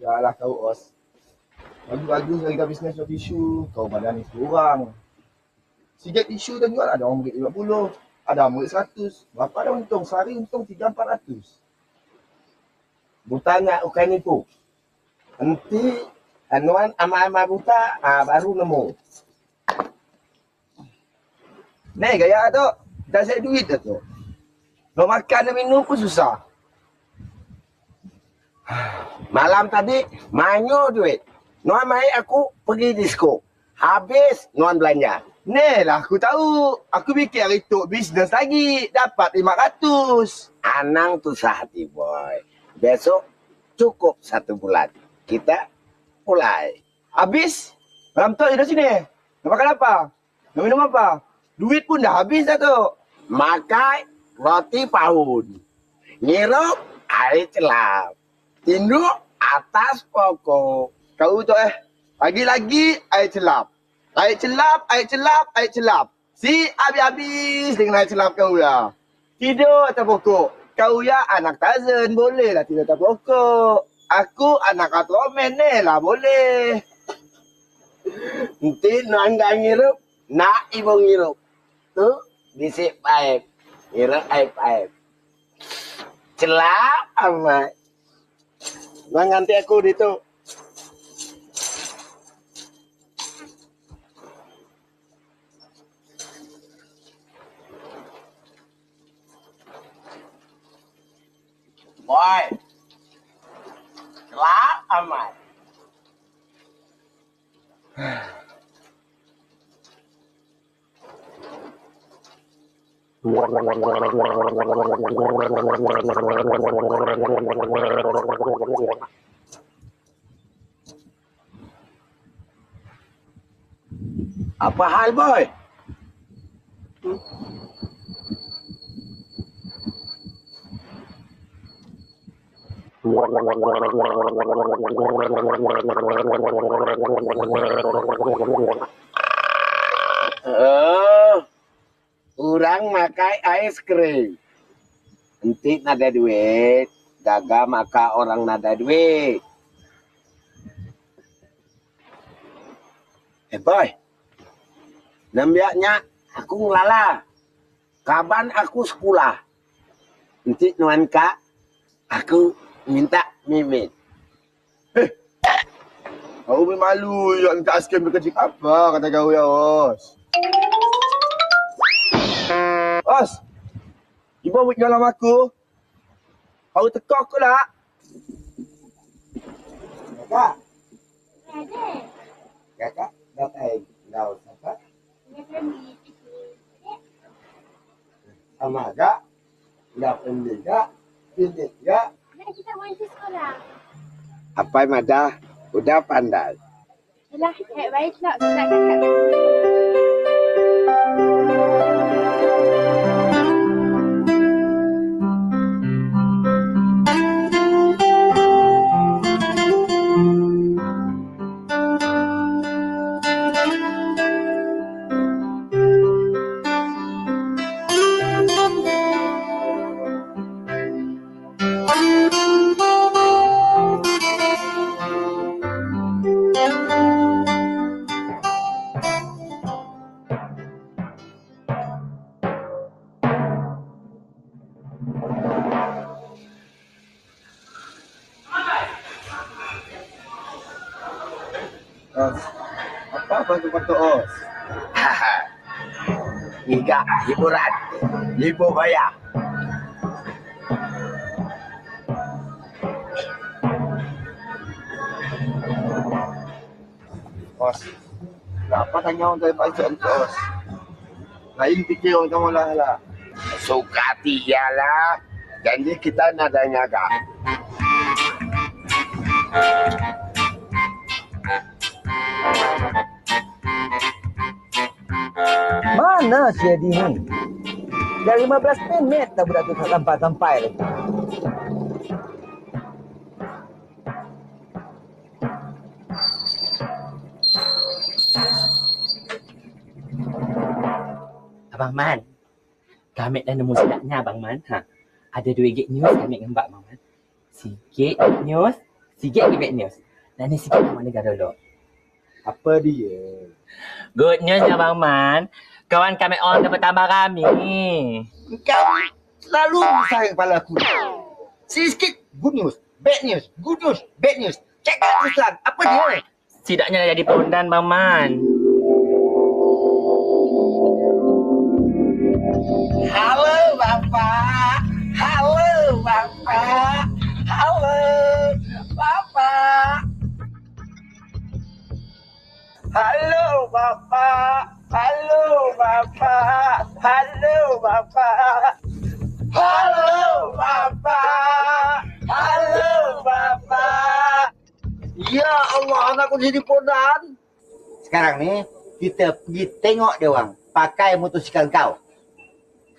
[SPEAKER 7] Yalah kau Os. Bagus-bagus harga bisnes jual tisu. Kau badan ni kurang. Sikit tisu tu jual ada orang beri 50. Ada orang beri 100. Berapa ada untung? Sehari untung 300-400.
[SPEAKER 2] Buta nak ukai nipu. Nanti anuan ama-ama buta baru nemu.
[SPEAKER 7] Ni gaya tu. Dah saya duit dah tu. Nak makan dan minum pun susah.
[SPEAKER 2] Malam tadi manyo duit. Nuan mai aku pergi disko. Habis nuan belanja.
[SPEAKER 7] Ni lah aku tahu. Aku fikir hari tu bisnes lagi. Dapat 500.
[SPEAKER 2] Anang tu sehati boy. Besok cukup 1 bulan. Kita mulai.
[SPEAKER 7] Habis? Malam tu di sini. Nak makan apa? Nak minum apa? Duit pun dah habis dah tu.
[SPEAKER 2] Makai roti paun. Ngirup air celap. Tinduk atas pokok.
[SPEAKER 7] Kau tu pagi-lagi air celap. Air celap, air celap, air celap. Si habis-habis dengan air celap kau ya. Tidur atas pokok. Kau ya anak Tarzan, bolehlah tidur atas pokok. Aku anak Atromen ni lah, boleh.
[SPEAKER 2] Nanti nuan gak ngirup, nak ibu ngirup. Tu bisik paip. Ngirup air paip. Celap amat. Nuan ganti aku di tu. Boy. Celap amat. Apa hal boy? Orang makai ais krim. Nanti nada duit. Gagal maka orang nada duit. Boy. Nambiaknya aku ngelala. Kapan aku sekolah. Nanti nuan kak. Aku minta mimin.
[SPEAKER 7] Kau bermalu yang minta askem berkecil apa kata kau ya Os. Os. Ibu buat dalam aku. Kau teka aku lah.
[SPEAKER 2] Kakak. Kakak datang. Kau siapa? Sama kak. Dah pendek kak. Pendek kak.
[SPEAKER 14] Kita main ke sekolah.
[SPEAKER 2] Apa Mada? Udah pandai.
[SPEAKER 14] Yalah, baik nak kakak.
[SPEAKER 7] Os. Apa bantu-bantu Os?
[SPEAKER 2] Iga hiburan. Ibu bayar.
[SPEAKER 7] Os. Kenapa tanya orang dari Pak Os? Lain fikir orang kamu lah.
[SPEAKER 2] Suka tiyalah. Janji kita nadanya kak.
[SPEAKER 16] Mana si Edi ni? Dah 15 minit dah budak tu tak sampai-sampai lagi.
[SPEAKER 17] Abang Man. Kami dah nemu sedapnya Abang Man. Ada 2 gig news kami dengan Abang Man. Sikit news, Sikit lagi bad news. Dan ni sikit nama negara dulu.
[SPEAKER 18] Apa dia?
[SPEAKER 17] Good news ya Bang Man. Kawan kami orang dapat tambah kami.
[SPEAKER 16] Kau selalu besar kepala aku. Sikit good news, bad news, good news, bad news. Cakap terus terang, apa dia?
[SPEAKER 17] Setidaknya dah jadi pondan Bang Man.
[SPEAKER 2] Halo Bapak. Halo Bapak. Halo Bapak. Halo Bapak. Halo Bapak. Halo Bapak. Halo Bapak. Halo Bapak.
[SPEAKER 16] Ya Allah, anakku jadi pondan. Sekarang ni, kita pergi tengok dia orang pakai motosikal kau.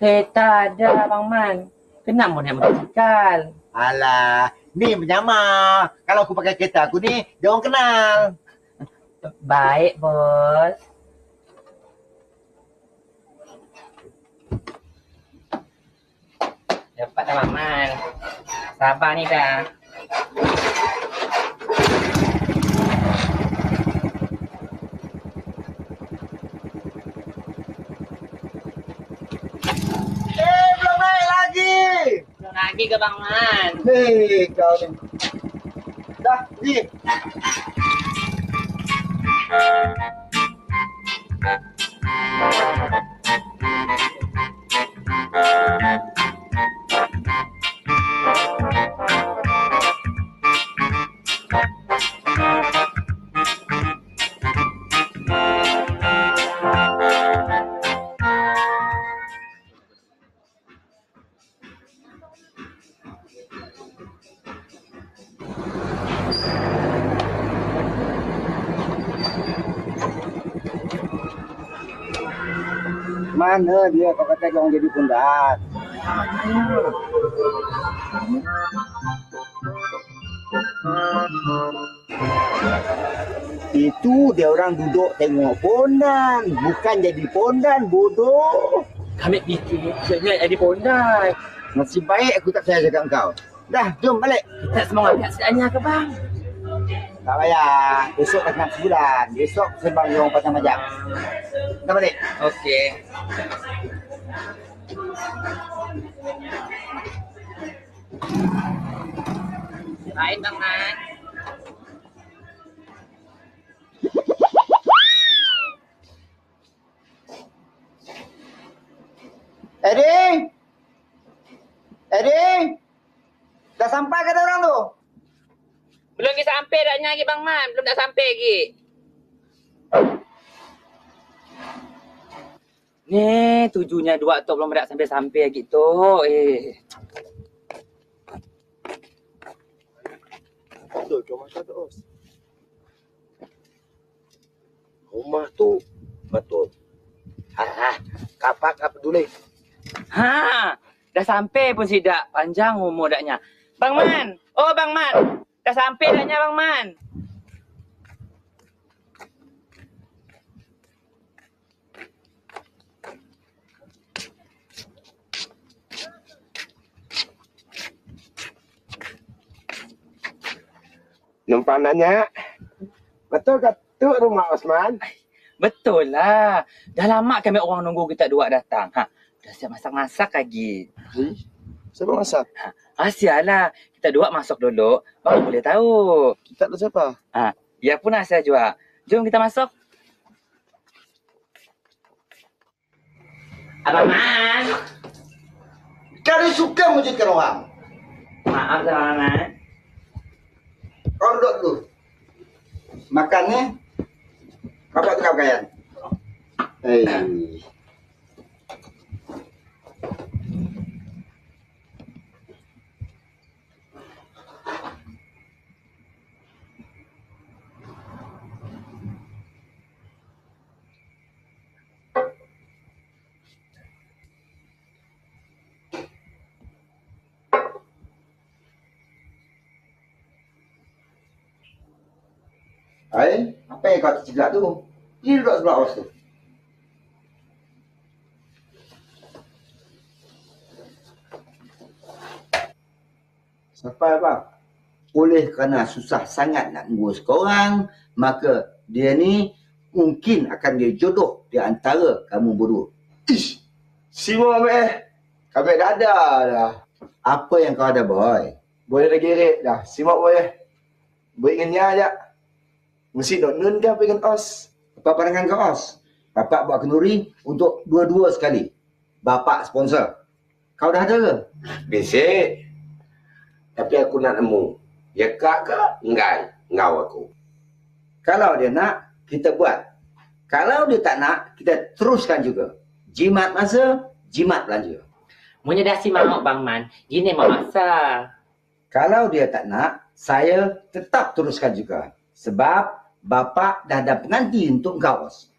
[SPEAKER 17] Kereta ada Bang Man. Kenapa mau naik motosikal?
[SPEAKER 16] Alah, ni menyamar. Kalau aku pakai kereta aku ni, dia orang kenal.
[SPEAKER 17] Baik, bos. Dapat dah Bang Man. Sabar ni dah.
[SPEAKER 16] Belum naik lagi.
[SPEAKER 17] Belum lagi ke Bang Man?
[SPEAKER 16] Hei, kau ni. Dah, pergi. Mana dia kau kata dia orang jadi pondan? Itu dia orang duduk tengok pondan, bukan jadi pondan, bodoh.
[SPEAKER 17] Kami fikir dia jadi pondan.
[SPEAKER 16] Nasib baik aku tak percaya cakap kau. Dah, jom balik.
[SPEAKER 17] Kita semua ambil sedannya ke bang?
[SPEAKER 16] Tak payah. Besok dah kena sebulan. Besok sembang dia orang pasang majak. Kita balik.
[SPEAKER 17] Okey. Baik Bang Man.
[SPEAKER 16] Eddie? Eddie? Dah sampai ke orang tu?
[SPEAKER 17] Belum lagi sampai daknya lagi Bang Man. Belum dah sampai lagi. Ni tujuhnya dua tu belum dah sampai-sampai lagi tu.
[SPEAKER 2] Betul ke masa tu? Rumah tu betul. Kapak apa peduli?
[SPEAKER 17] Ha, dah sampai pun sidak. Panjang umur daknya. Bang Man. Oh Bang Man. Dah sampai daknya Bang Man.
[SPEAKER 2] Nampanannya betul ke tu rumah Osman?
[SPEAKER 17] Betul lah. Dah lama kami orang nunggu kita dua datang. Ha, dah siap masak-masak lagi.
[SPEAKER 2] Siapa masak?
[SPEAKER 17] Ha, sialah. Kita dua masuk dulu. Baru boleh tahu.
[SPEAKER 2] Kita ada siapa?
[SPEAKER 17] Ha, ya pun Asia juga. Jom kita masuk. Abang Man.
[SPEAKER 16] Kau ni suka mewujudkan orang.
[SPEAKER 17] Maaf Abang Man.
[SPEAKER 16] Kau duduk dulu. Makan ni. Kau buat tukar pakaian. Hei. Hai, apa yang kau tercegak tu? Dia duduk sebelah awas tu.
[SPEAKER 2] Siapa abang?
[SPEAKER 16] oleh kerana susah sangat nak ngurus korang, maka dia ni mungkin akan dia jodoh di antara kamu berdua.
[SPEAKER 7] Ish, Simon kami dah ada dah.
[SPEAKER 16] Apa yang kau ada, boy?
[SPEAKER 7] Boleh dah gerek dah. Simon boleh. Boleh dengan Nya je. Mesti nak nun ke apa dengan Os?
[SPEAKER 16] Apa pandangan kau, Os? Bapak buat kenduri untuk dua-dua sekali. Bapak sponsor. Kau dah ada ke?
[SPEAKER 2] Bisik. Tapi aku nak nemu. Ya kak ke? Enggak. Ngau aku.
[SPEAKER 16] Kalau dia nak, kita buat. Kalau dia tak nak, kita teruskan juga. Jimat masa, jimat belanja.
[SPEAKER 17] Munya dah si mau Bang Man. Gini memaksa.
[SPEAKER 16] Kalau dia tak nak, saya tetap teruskan juga. Sebab Bapak dah ada pengantin untuk kau, Os.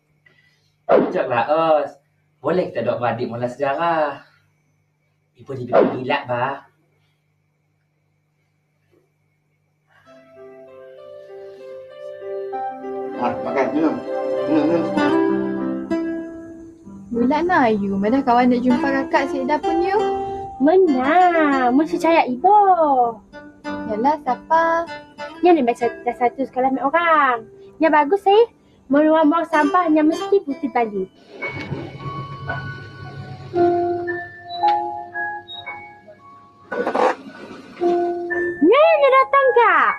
[SPEAKER 17] Sekejaplah, Os. Boleh kita dok beradik mula sejarah. Ibu dibikin gila, bah.
[SPEAKER 16] Makan, minum. Minum.
[SPEAKER 15] Bulat nak you. Mana kawan nak jumpa kakak si dah pun you?
[SPEAKER 14] Mana? Mesti caya ibu.
[SPEAKER 15] Yalah, siapa?
[SPEAKER 14] Yang ni baca satu sekolah dengan orang. Yang bagus Meluang-buang sampah yang mesti putih balik. Ni datang kak?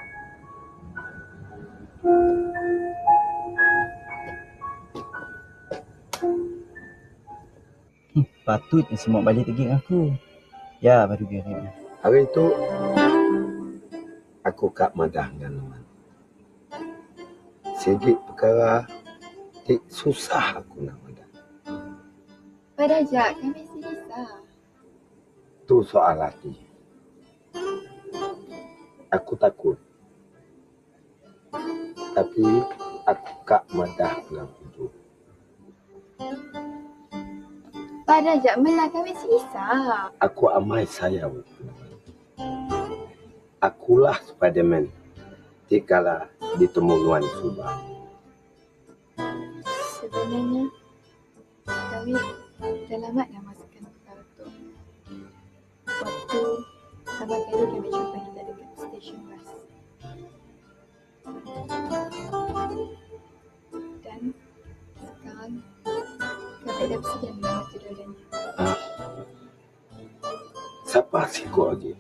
[SPEAKER 16] Patutnya semua balik pergi dengan aku. Ya, baru dia.
[SPEAKER 2] Hari itu, aku kat madah dengan Luman. Sikit perkara, susah aku nak madah.
[SPEAKER 15] Pada Jack, kami mesti bisa.
[SPEAKER 2] Tu soal hati. Aku takut. Tapi, aku kat madah dengan Puju.
[SPEAKER 15] Pada Jack, mana kami mesti bisa.
[SPEAKER 2] Aku amai sayang. Akulah Spiderman. Dikala ditemu Nuan Subah.
[SPEAKER 15] Sebenarnya, kami dah lama dah masukkan perkara tu. Waktu pertama kali kami jumpa kita dekat stesen bas. Dan sekarang kami dah bersedia menerima kedua-duanya.
[SPEAKER 2] Siapa si kau lagi?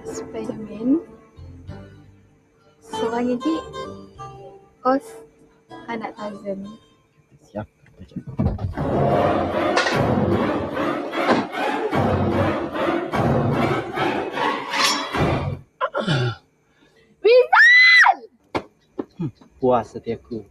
[SPEAKER 15] Spiderman, seorang lagi Os, anak Tarzan.
[SPEAKER 16] Siap.
[SPEAKER 14] Rizal!
[SPEAKER 16] Puas hati aku.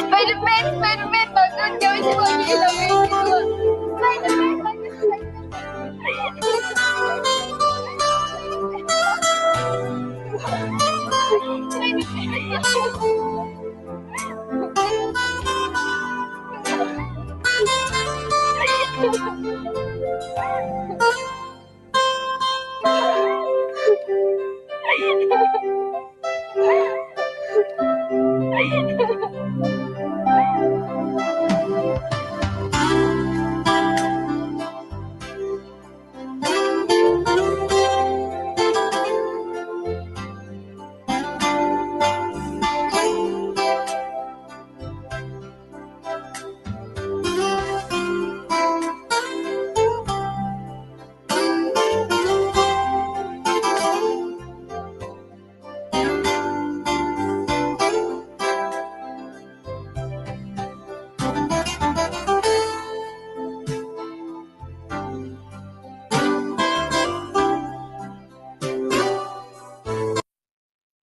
[SPEAKER 14] Spiderman, bangun kau mesti buat gila begitu. Spiderman, bangun. Spiderman.